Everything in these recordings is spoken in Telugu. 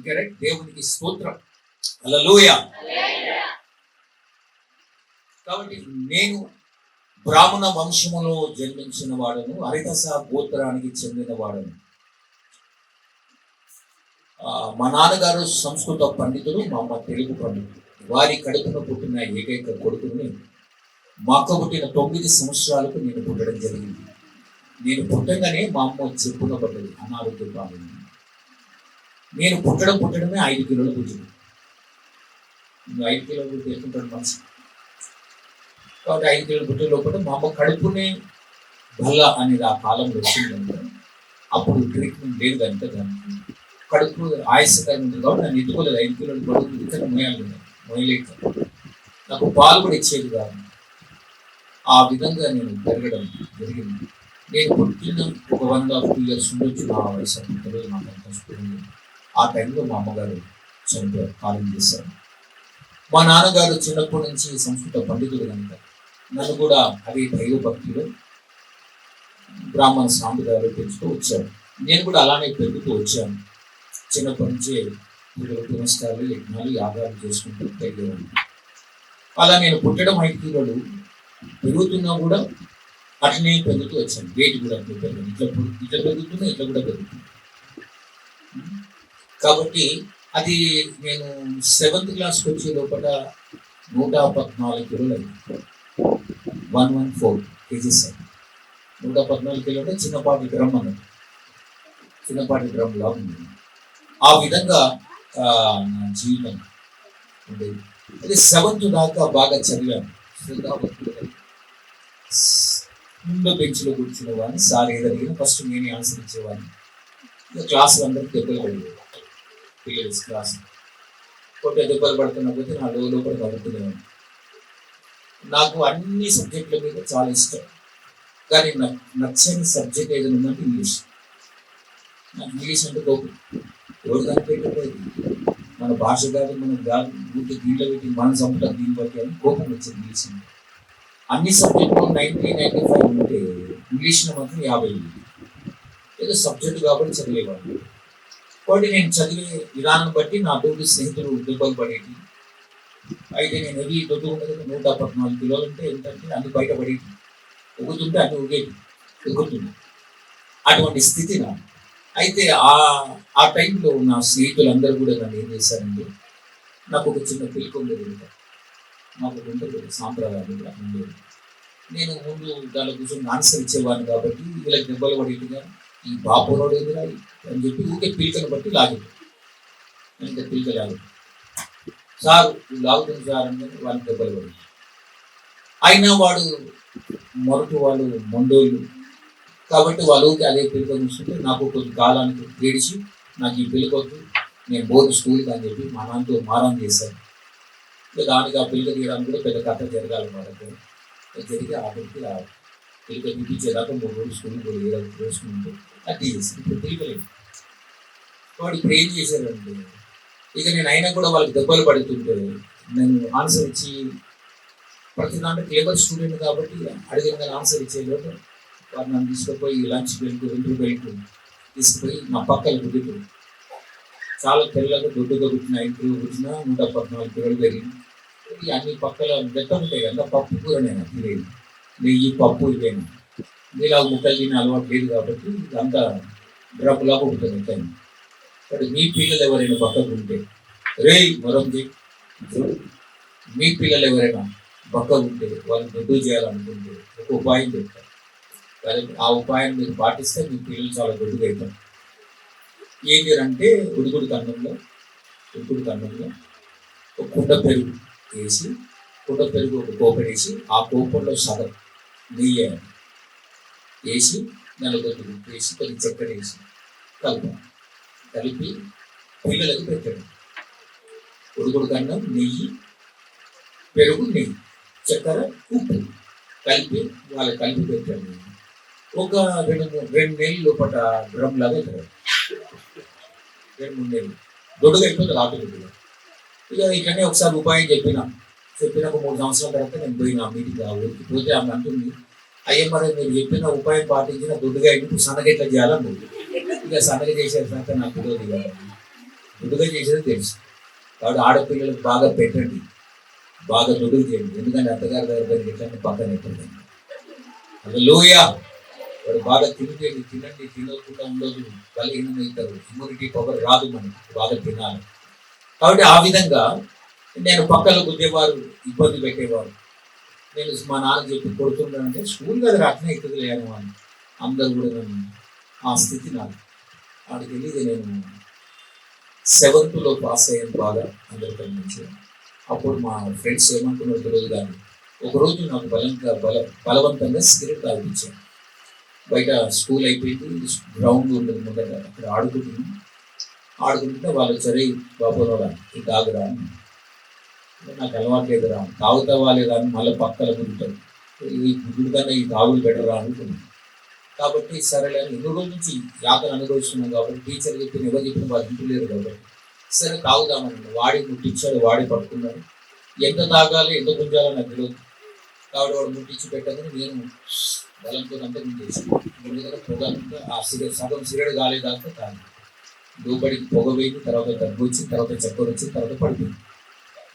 కరెక్ట్. దేవునికి స్తోత్రం. హల్లెలూయా. కాబట్టి నేను బ్రాహ్మణ వంశములో జన్మించిన వాడను, హరిదశ గోత్రానికి చెందిన వాడను. మా నాన్నగారు సంస్కృత పండితులు, మా అమ్మ తెలుగు పండితులు. వారి కడుపున పుట్టిన ఏకైక కొడుకుని మా అక్క పుట్టిన 9 సంవత్సరాలకు నేను పుట్టడం జరిగింది. నేను పుట్టగానే మా అమ్మ చెప్పున పడ్డది, అనారోగ్యం బాగుంది. నేను పుట్టడమే 5 కిలోలు పుట్టింది. 5 కిలోలు పుట్టింటాడు మనసు. కాబట్టి 5 కిలోలు పుట్టే లోపల మా అమ్మ కడుపునే బల్ల అనేది ఆ కాలంలో వచ్చిందంటే, అప్పుడు ట్రీట్మెంట్ లేదు కనుక దానికి కడుపు ఆయాసకరంగా ఉంటుంది. కాబట్టి నన్ను ఎత్తుకోలేదు. 5 కిలోలు బరువు ఇతర మొయలేక నాకు పాలు కూడా ఇచ్చేది కాదు. ఆ విధంగా నేను పెరగడం జరిగింది. నేను పుట్టిన ఒక 1.5 years ఉండొచ్చు నా వయసు. తెలియదు, నాకు అంత స్ఫూర్తి. ఆ టైంలో మా అమ్మగారు చనిపోయారు, కాలం చేశారు. మా నాన్నగారు చిన్నప్పటి నుంచి సంస్కృత పండితుడు కనుక నన్ను కూడా అదే దైవ భక్తిలో బ్రాహ్మణ సాంప్రదాయాలు పెంచుతూ వచ్చాను. నేను కూడా అలానే పెరుగుతూ వచ్చాను. చిన్నప్పటి నుంచే పురస్కారాలు, యజ్ఞాలు, యాగాలు చేసుకుంటూ పెరిగేవాడిని. అలా నేను పుట్టడం 5 కిలోలు, పెరుగుతున్నా కూడా అట్లనే పెరుగుతూ వచ్చాను. వెయిట్ కూడా పెరిగాను. ఇట్లా పెరుగుతున్నా, ఇట్లా కూడా పెరుగుతుంది. కాబట్టి అది నేను 7th క్లాస్కి వచ్చే లోపల 114 కిలోలు అయింది. 114 kgs. 114 కిలోలు అంటే చిన్నపాటి డ్రమ్ అన్నది, చిన్నపాటి డ్రమ్ లా ఉంది. ఆ విధంగా నా జీవితం ఉండేది. అది 7th దాకా బాగా చదివాను. ముందు బెంచ్లో కూర్చునేవాడిని. సార్ ఏదడిగినా ఫస్ట్ నేనే ఆన్సర్ ఇచ్చేవాడిని. క్లాసులు అందరికీ దెబ్బలు పడేవి. పిల్లలు క్లాస్ కొట్టే దెబ్బలు పడుతున్న పోతే నా లోపల పడుతున్నాను. నాకు అన్ని సబ్జెక్టుల మీద చాలా ఇష్టం. కానీ నాకు నచ్చని సబ్జెక్ట్ ఏదైనా ఉందంటే ఇంగ్లీష్. నాకు ఇంగ్లీష్ అంటే కోపం. ఎవరు దాన్ని పెట్టకపోయింది, మన భాష కాదు, మనం కాదు, ఊరికి దీంట్లో పెట్టి మనం చంపుతాం దీన్ని బట్టి అని కోపం వచ్చింది ఇంగ్లీష్ అంటే. అన్ని సబ్జెక్టులు 90-95 ఉంటే ఇంగ్లీష్లో మాత్రం 50. ఏదో సబ్జెక్టు కాబట్టి చదివేవాళ్ళు. కాబట్టి నేను చదివే విధానం బట్టి నా తోటి స్నేహితులు దెబ్బలు పడేటి. అయితే నేను హెవీ దొడ్డు ఉండదు. 114 కిలోలు అంటే ఏంటంటే అన్ని బయట పడేటి, ఎగుతుంటే అన్ని ఉగేటి, ఎగుతుంది. అటువంటి స్థితి నా. అయితే ఆ టైంలో నా స్నేహితులందరూ కూడా నన్ను ఏం చేశారంటే, నాకు ఒక చిన్న పిలుపు ఉండేది. నాకు ఉంటుంది సాంప్రదాయాలు కూడా ఉండేది. నేను ముందు దాని కూర్చొని ఆన్సర్ ఇచ్చేవాడిని కాబట్టి వీళ్ళకి దెబ్బలు పడేట్టుగా ఈ బాపురోడు ఎదురా అని చెప్పి ఊకే పిలికను బట్టి లాగేది. ఇంకా పిలిక లాగేది. సార్ లాగుతుంది సార్ అంటే వాళ్ళకి దెబ్బలు పడేది. అయినా వాడు మొరటు వాళ్ళు మొండోళ్ళు కాబట్టి వాళ్ళకి అదే పిలుక చూస్తుంటే నాకు కొద్ది కాలానికి ఏడిచి నాకు ఈ పిలుకొద్దు, నేను బోర్డు స్కూల్కి అని చెప్పి మా నాన్నతో మారం చేశాను. దానికి ఆ పిలుక తీయడానికి కూడా పెద్ద కథ జరగాలి వాళ్ళకి. జరిగి ఆఖరికి ఆ పిలుక తీపించేదాకా 3 రోజులు స్కూల్కి పోయి వేసుకుంటూ అది చేసి ఇప్పుడు పిలుకలేదు. వాడు ఇప్పుడు ఏం చేశారంటే, ఇక నేను అయినా కూడా వాళ్ళకి దెబ్బలు పడుతుంటే నేను ఆన్సర్ ఇచ్చి ప్రతి దాంట్లో క్లేవర్ స్టూడెంట్ కాబట్టి అడిగిన ఆన్సర్ ఇచ్చేలోపు వారు నన్ను తీసుకుపోయి లంచ్ బెల్ట్, ఇంటర్ బెల్ట్ తీసుకుపోయి నా పక్కన గుడ్డు చాలా తెల్లగా దొడ్డుగా పుట్టిన, ఇంటర్వ్యూ పుట్టిన 114 కిలోలు పెరిగింది. అన్ని పక్కల బెత్త ఉంటాయి కదా, పప్పు కూర నేను తినేది. నెయ్యి, పప్పు ఇవేనా. మీలా ముక్కలు తినే అలవాటు లేదు కాబట్టి ఇదంతా డ్రప్పులాగా ఉంటుంది టైం. బట్ మీ పిల్లలు ఎవరైనా పక్కకు ఉంటే మరొకటి, మీ పిల్లలు ఎవరైనా పక్కకు ఉంటే వాళ్ళు దొడ్డు చేయాలనుకుంటే ఒక ఉపాయం చెప్తారు. ఆ ఉపాయం మీరు పాటిస్తే మీ పిల్లలు చాలా దొడ్డుగా అవుతారు. ఏంటి అంటే ఉడుకుడు కన్నంలో ఒక కుండ పెరుగు వేసి, కుండ పెరుగు ఒక కోపం వేసి, ఆ కోపంలో సగం నెయ్యి వేసి, నలుగురు ఉప్పు వేసి, కొద్ది చక్కెర వేసి కలిపి పిల్లలకు పెట్టండి. ఉడుకుడు కన్నం, నెయ్యి, పెరుగు, నెయ్యి, చక్కెర, ఉప్పు కలిపి వాళ్ళకి కలిపి పెట్టండి. ఒక 2 నెలల లోపల డ్రమ్ లాగా అవుతారు. 2-3 నెలలు దొడ్డుగా అయిపోతుంది ఆటోమేటిక్గా. ఇక ఇట్లనే ఒకసారి ఉపాయం చెప్పిన ఒక 3 సంవత్సరాల తర్వాత నేను పోయిన మీటింగ్ ఆ ఊరికి పోతే ఆమె అంటుంది, అయ్యే మరి మీరు చెప్పిన ఉపాయం పాటించిన దొడ్డుగా అయినప్పుడు సన్నగ ఎట్లా చేయాలని. ఇక సన్నగ చేసే సంత నాకు తెలియదు. నుదుగా చేసేది తెలుసు. కాబట్టి ఆడపిల్లలకు బాగా పెట్టండి, బాగా నుదుగు చేయండి. ఎందుకంటే అత్తగారి దగ్గర ఎట్లా పక్కన పెట్టండి. హల్లెలూయా. వాడు బాగా తినండి, తినకుండా ఉండదు, బలహీనమవుతారు, ఇమ్యూనిటీ పవర్ రాదు, మనకి బాగా తినాలి. కాబట్టి ఆ విధంగా నేను పక్కలు గుద్దేవారు, ఇబ్బంది పెట్టేవారు. నేను మా నాన్న చెప్పి కొడుతున్నానంటే స్కూల్ దగ్గర అట్నే అవుతుంది లేను అని అందరూ కూడా నన్ను ఆ స్థితి నాకు వాడికి తెలియదు. నేను 7th పాస్ అయ్యాను బాగా అందరికీ నుంచి. అప్పుడు మా ఫ్రెండ్స్ ఏమనుకున్నారు తెలియదు, కానీ ఒకరోజు నాకు బలవంతంగా సిగరెట్ తాగిపించాను. బయట స్కూల్ అయిపోయింది, గ్రౌండ్ ఉండదు ముందర, అక్కడ ఆడుకుంటే వాళ్ళు సరే బాబోరా ఈ తాగురా అని. నాకు అలవాటు లేదురా, తాగుతావా లేదా అని మళ్ళీ పక్కన గుంటారు, ఈ గుడ్డు కన్నా ఈ తాగులు బెటరా అనుకున్నాను. కాబట్టి సరేలే, ఎన్ని రోజుల నుంచి యాతను అనుభవిస్తున్నాం కాబట్టి టీచర్ చెప్పిన ఎవరు చెప్పిన వాళ్ళు ఇంటలేరు కాబట్టి సరే తాగుదామని వాడి ముట్టించాడు, వాడి పట్టుకున్నాడు. ఎంత తాగాలి ఎంత గుంజాలో నాకు తెలియదు. కాబట్టి వాడు ముట్టించి పెట్టగానే నేను బలంతో అంతా ముందేసాను. పొగ అంతా ఆ సగం సిగరెట్ కాలేదాకా తాగి లోపలికి పొగ వేయింది, తర్వాత దగ్గు వచ్చింది, తర్వాత చక్కెర వచ్చింది, తర్వాత పడిపోయింది.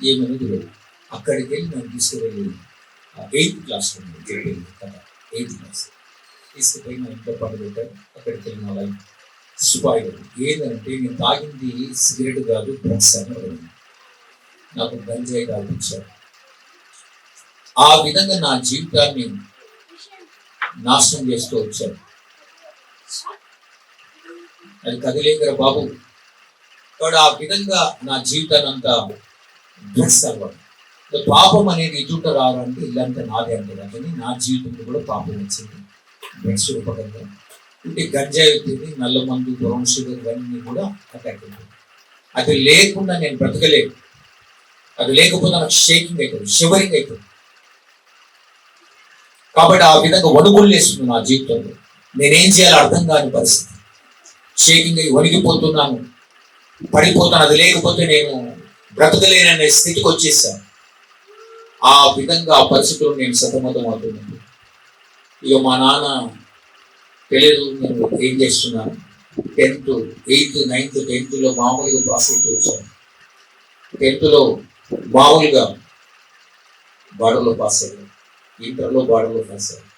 ఏమని తెలియదు. అక్కడికి వెళ్ళి నన్ను తీసుకువెళ్ళి 8th క్లాస్లో జరిగింది కదా, 8th క్లాస్ తీసుకుపోయి నా ఇంట్లో పండు పెట్టారు. అక్కడికి వెళ్ళి నా లైఫ్ స్పాయిల్ ఏంటంటే నేను తాగింది సిగరెట్ కాదు, డ్రగ్స్ అని నాకు గంజాయి తాగించారు. ఆ విధంగా నా జీవితాన్ని నాశనం చేస్తూ వచ్చాను. అది కదిలేకర బాబు. కాబట్టి ఆ విధంగా నా జీవితాన్ని అంతా డ్రగ్స్ అలవాటు. పాపం అనేది ఎదుట రావాలంటే ఇల్లంతా నాదే అంటారు, కానీ నా జీవితంలో కూడా పాపం వచ్చింది డ్రగ్స్ రూపకంగా. అంటే గంజాయి అవుతుంది, నల్ల మందు, బ్రౌన్ షుగర్ ఇవన్నీ కూడా అటాక్ అవుతుంది. అది లేకుండా నేను బ్రతకలేను. అది లేకపోతే నాకు షేకింగ్ అవుతుంది, షివరింగ్ అవుతుంది. కాబట్టి ఆ విధంగా వణుగులు వేస్తుంది నా జీవితంలో. నేనేం చేయాలో అర్థం కాని పరిస్థితి, షేకింగ్ అయ్యి వణిగిపోతున్నాను, పడిపోతాను. అది లేకపోతే నేను బ్రతకలేననే స్థితికి వచ్చేసాను. ఆ విధంగా ఆ పరిస్థితుల్లో నేను సతమతం అవుతున్నాను. ఇక మా నాన్న తెలియదు నేను ఏం చేస్తున్నాను. 10th, 8th, 9th, 10th మామూలుగా పాస్ అవుతూ వచ్చాను. 10th మామూలుగా బార్డర్లో పాస్ అయ్యాను, ఇంటర్లో బార్డర్లో పాస్ అయ్యాను.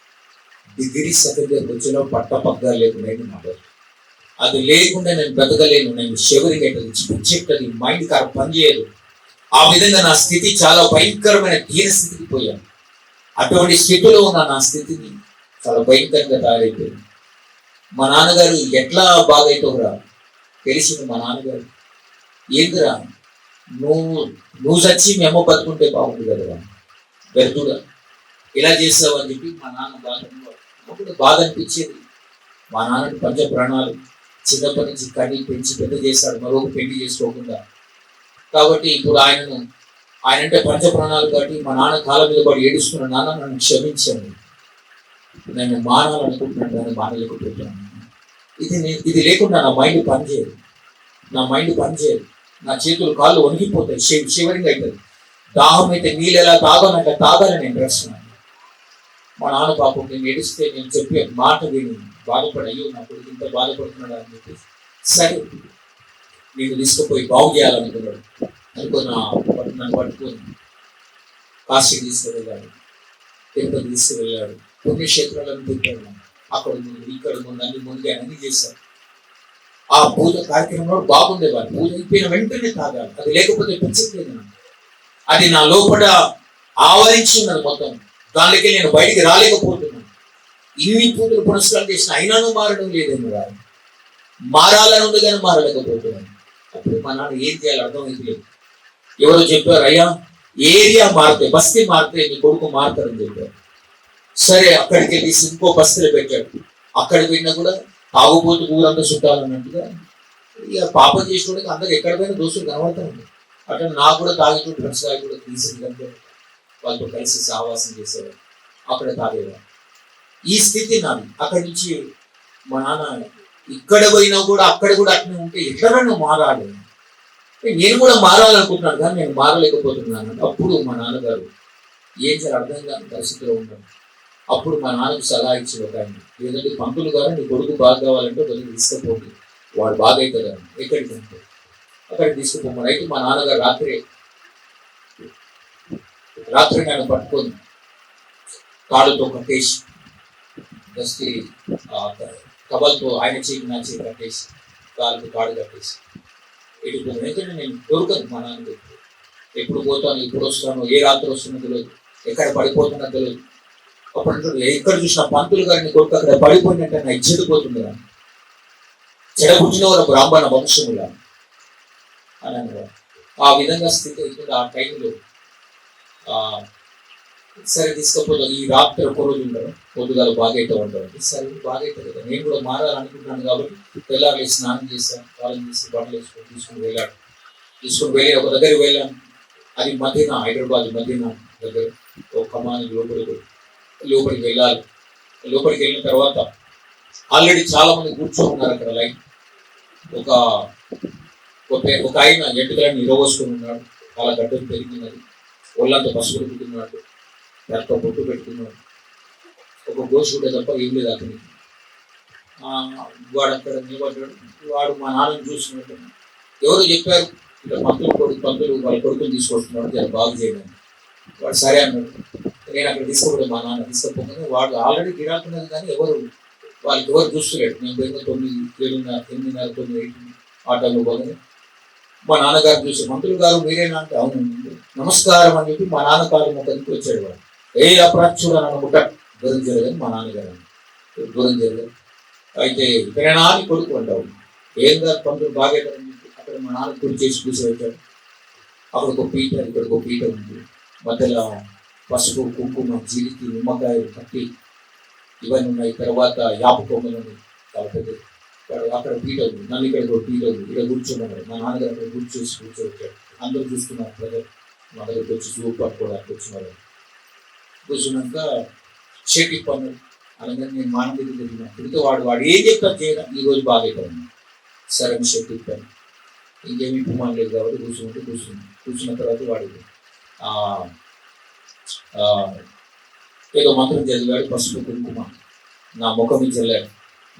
డిగ్రీ సెకండ్ ఇయర్కి వచ్చిన పట్ట పగ్గాలు లేకుండా నాకు అది లేకుండా నేను బ్రతకలేను. నేను షివరింగ్ అవుతుంది, చెప్తుంది, మైండ్ కార్ పనిచేయదు. ఆ విధంగా నా స్థితి చాలా భయంకరమైన దీన స్థితికి పోయాను. అటువంటి స్థితిలో ఉన్న నా స్థితిని చాలా భయంకరంగా తయారైపోయింది. మా నాన్నగారు ఎట్లా బాగైతోరా తెలిసింది. మా నాన్నగారు ఏందిరా నువ్వు చచ్చి మేము బతుకుంటే బాగుంది కదరా వ్యర్థుడా, ఇలా చేస్తావు అని చెప్పి మా నాన్న బాధ అనిపించేది. మా నాన్నకి పంచ ప్రాణాలు, చిన్నప్పటి నుంచి కన్నీ పెంచి పెద్ద చేస్తాడు, మరొక పెళ్లి చేసుకోకుండా. కాబట్టి ఇప్పుడు ఆయన అంటే పంచ ప్రాణాలు కాబట్టి మా నాన్న కాళ్ళ మీద పడి ఏడుస్తున్న, నాన్న నన్ను క్షమించండి, నేను మానాలనుకుంటున్నాను కానీ మానలేకపోతున్నాను. ఇది లేకుండా నా మైండ్ పనిచేయదు, నా చేతులు కాళ్ళు వణిగిపోతాయి, షివరింగ్ అవుతుంది. దాహం అయితే నీళ్ళు ఎలా తాగాలి తాగాలని నేను రాస్తున్నాను. మా నాన్న పాపం నేను ఏడిస్తే నేను చెప్పే మాట విని బాధపడి, అయ్యో నా కొడుకు ఇంత బాధపడుతున్నాడు అని చెప్పి సరే నేను తీసుకుపోయి బాగు చేయాలనుకున్నాడు. నన్ను పట్టుకొని కాశీకి తీసుకువెళ్ళాడు, తిరుపతి తీసుకువెళ్ళాడు, పుణ్యక్షేత్రాలను తిప్పాడు. అక్కడ ముందు ఇక్కడ ముందు అన్ని ముందు అన్ని చేశాడు. ఆ పూజ కార్యక్రమంలో బాగుండేవాడు. పూజ అయిపోయిన వెంటనే తాగాలి, అది లేకపోతే పిచ్చిపోయింది. అది నా లోపల ఆవరించి ఉన్నది మొత్తం, దానికి నేను బయటికి రాలేకపోతున్నాను. ఇన్ని పూజలు పురస్కారం చేసిన అయినాను మారడం లేదేమో రాదు, మారాలని ఉంది కానీ మారలేకపోతున్నాను. అప్పుడు మా నాన్న ఏం చేయాలి అర్థమైతే లేదు. ఎవరో చెప్పారు, అయ్యా ఏరియా మారితే, బస్తీ మారితే నీ కొడుకు మారుతారని చెప్పారు. సరే అక్కడికి వెళ్ళి ఇంకో బస్తీలో పెట్టాడు. అక్కడికి వెళ్ళినా కూడా తాగుపోతు ఊరంతా చుట్టాలన్నట్టుగా ఇక పాపం చేసుకోవడానికి అందరు ఎక్కడ పోయినా దోస్తులు కనబడతారండి. అట్లా నాకు కూడా తాగితూ డ్రగ్స్ తాగి కూడా తీసుకుంటే వాళ్ళతో కలిసి సహవాసం చేసేవారు, అక్కడ తాగేవారు. ఈ స్థితి నాది. అక్కడి నుంచి మా నాన్న ఇక్కడ పోయినా కూడా అక్కడ కూడా అట్నే ఉంటే ఎట్లా నువ్వు మారాలి, నేను కూడా మారాలనుకుంటున్నాను కానీ నేను మారలేకపోతున్నాను. అప్పుడు మా నాన్నగారు ఏం చేయాలి అర్థం కాని పరిస్థితిలో ఉన్నాడు. అప్పుడు మా నాన్నకు సలహా ఇచ్చి ఒక ఆయన, ఏదంటే పంతులు గారు నీ కొడుకు బాగా కావాలంటే కొంచెం తీసుకపోండి, వాడు బాగా అవుతుంది. ఎక్కడికంటే అక్కడికి తీసుకుపోమని. అయితే మా నాన్నగారు రాత్రి నన్ను పట్టుకొని కాళ్ళతో కట్టేసి దస్తి కబల్తో ఆయన చేయి నా చేయి కట్టేసి కాళ్ళకు కాడు కట్టేసి వెళ్ళిపోయాను. ఎందుకంటే నేను దొరకదు మా నాన్న ఎప్పుడు పోతాను, ఎప్పుడు వస్తాను, ఏ రాత్రి వస్తున్నా తెలియదు, ఎక్కడ పడిపోతున్నా తెలియదు. అప్పుడు ఎక్కడ చూసిన పంతులు గారిని కొడుకు అక్కడ పడిపోయినట్టే నా ఇచ్చేది పోతుంది కానీ చెడబుట్టిన వారు బ్రాహ్మణ వంశముల అని అన్నారు. ఆ విధంగా స్థితి అవుతుంది. ఆ టైంలో సరే తీసుకపోతే ఈ రాత్రి ఒక రోజు ఉండరు, పొద్దుగాల బాగైతే ఉంటారు. సరే బాగైతే కదా, నేను కూడా మారాలనుకుంటున్నాను కాబట్టి తెల్లారి స్నానం చేశాను, కాలం చేసి బట్టలు వేసుకొని తీసుకుని వెళ్ళి ఒక దగ్గరికి వెళ్ళాను. అది మదీనా, హైదరాబాద్ మదీనా దగ్గర ఒక కమాని లోపలికి వెళ్ళాలి. లోపలికి వెళ్ళిన తర్వాత ఆల్రెడీ చాలా మంది కూర్చొని ఉన్నారు అక్కడ లైన్. ఒక ఆయన ఎంటుకలను నిరవోసుకొని ఉన్నాడు, చాలా గడ్డం పెరిగినది, ఒళ్ళంతా పసుపు పెట్టుకున్నాడు, రక్త బొట్టు పెట్టుకున్నాడు. ఒక గోసుకుంటే తప్ప ఏం లేదు అతనికి. వాడు అక్కడ నిలబడ్డాడు. వాడు మా నాన్నని చూసినట్టు ఎవరు చెప్పారు, ఇట్లా పంతులు వాళ్ళ కొడుకుని తీసుకొస్తున్నాడు, చాలా బాగు చేయడానికి. వాడు సరే అన్నాడు. నేను అక్కడ తీసుకోకూడదు, మా నాన్న తీసుకోకపోతే వాడు ఆల్రెడీ గిరాకున్నది కానీ వాళ్ళకి ఎవరు చూస్తలేడు. నేను పోయిన 8:30 9 ఆ టైంలో పోగానే మా నాన్నగారు చూసి, మంత్రులు గారు మీరేనా అంటే అవునండి, నమస్కారం అని చెప్పి మా నాన్న కాలు మొక్కడికి వచ్చాడు. వాడు అప్రాచుడు నన్ను ముట్ట దూరం జరగని మా నాన్నగారు దూరం జరగదు. అయితే ప్రేరణా అని కొడుకు అంటావు, ఏం కాదు పంతులు బాగేదని చెప్పి అక్కడ మా నాన్న కుడి చేసి కూర్చోబెట్టాడు. అక్కడ ఒక పీట, ఇక్కడ ఒక పీట ఉంది, మధ్యలో పసుపు కుంకుమ జీలికి నిమ్మకాయలు కట్టి ఇవన్నీ ఉన్నాయి. తర్వాత యాప కొమ్మలు ఉన్నాయి, కాబట్టి అక్కడ పీట ఉంది, నన్ను ఇక్కడ ఒక పీట ఉంది, ఇక్కడ కూర్చోమన్నాడు. మా నాన్నగారు అక్కడ కూర్చోబెట్టాడు. అందరూ చూస్తున్నారు, ప్రజలు మా దగ్గరికి వచ్చి చూపు పట్టుకోవడానికి వచ్చినారు. కూర్చున్నాక షేకి పన్నాడు. అలాగే నేను మా నాన్న దగ్గర తిరిగినా తిరిగితే వాడు ఏం చెప్తాను చేయడం, ఈరోజు బాగైపోయింది. సరే షేక్ ఇప్పాను, ఇంకేమి ఇప్పమని లేదు కాబట్టి కూర్చున్న తర్వాత వాడు ఏదో మంత్రం చదివాడు. పసుపు కుంకుమ నా ముఖం మీద చల్లాడు,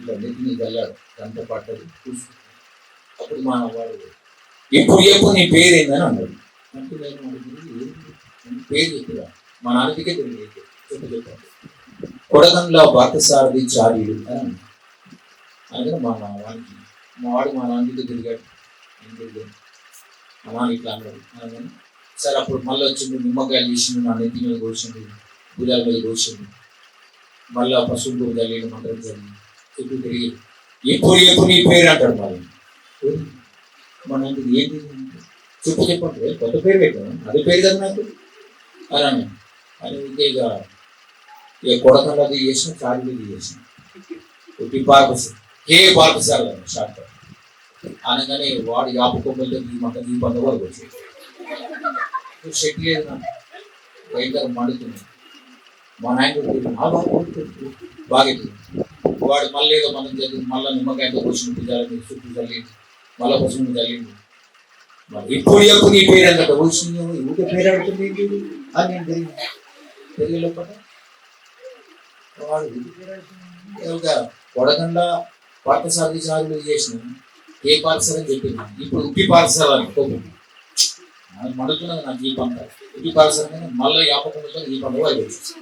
ఇలా నెత్తిని చల్లాడు, అంత పట్టదు కూర్చున్నాడు. అప్పుడు మా వాడు ఎప్పుడు నీ పేరేందని అన్నాడు. అంటే నేను పేరు చెప్పురా, మా నాన్నకే తెలియదు, చెప్పాను కొడగండ్ల బాటసారథి చార్యుడు అని అన్నాడు. అందుకని మా వాడు మా నాన్నకి తిరిగాడు. మా నాన్న ఇట్లా అన్నాడు అనగానే సరే అప్పుడు మళ్ళీ వచ్చింది, నిమ్మకాయలు తీసిండు, నా నెత్తి మీద కోసిండు, భుజాల మీద కోసిండు, మళ్ళీ పశువులు చల్లిండు, మంత్రం చల్లి చుట్టూ తిరిగి ఎప్పుడు నీ పేరు అంటాడు. మళ్ళీ మన ఏంటి చెప్పండి, కొత్త పేరు పెట్టాను, అది పేరు కదా నాకు అని అని ఇక కొడకండి చేసిన, చార్యుడు చేసిన పార్పసార్ షార్ట్ అనగానే వాడు యాప కొమ్మలతో ఈ పంట వరకు వచ్చేది. షెట్ లేదు నాకు, భయంకరం మండుతుంది. మా నాయన బాగా వాడు మళ్ళీ ఏదో మనం చదివి మళ్ళీ నిమ్మకాయతో పోసిన పూజాల మీద చుట్టూ చల్లింది, మళ్ళీ పసుపు చల్లింది. మరి ఇప్పుడు నీ పేరు అన్నట్టు వచ్చింది, ఊరికే పేరు ఆడుతుంది అని నేను తెలియ లోపల వాడు కొడగండ్ల పార్థసారథి చార్యుడు చేసిన ఏ పాఠశాల అని చెప్పింది. ఇప్పుడు ఉప్పి పాఠశాల అనుకోకుండా మండుతున్నది నాకు ఈ పంట, ఉప్పి పాఠశాల మళ్ళీ యాపకుండా ఈ పంట వారికి వచ్చేసి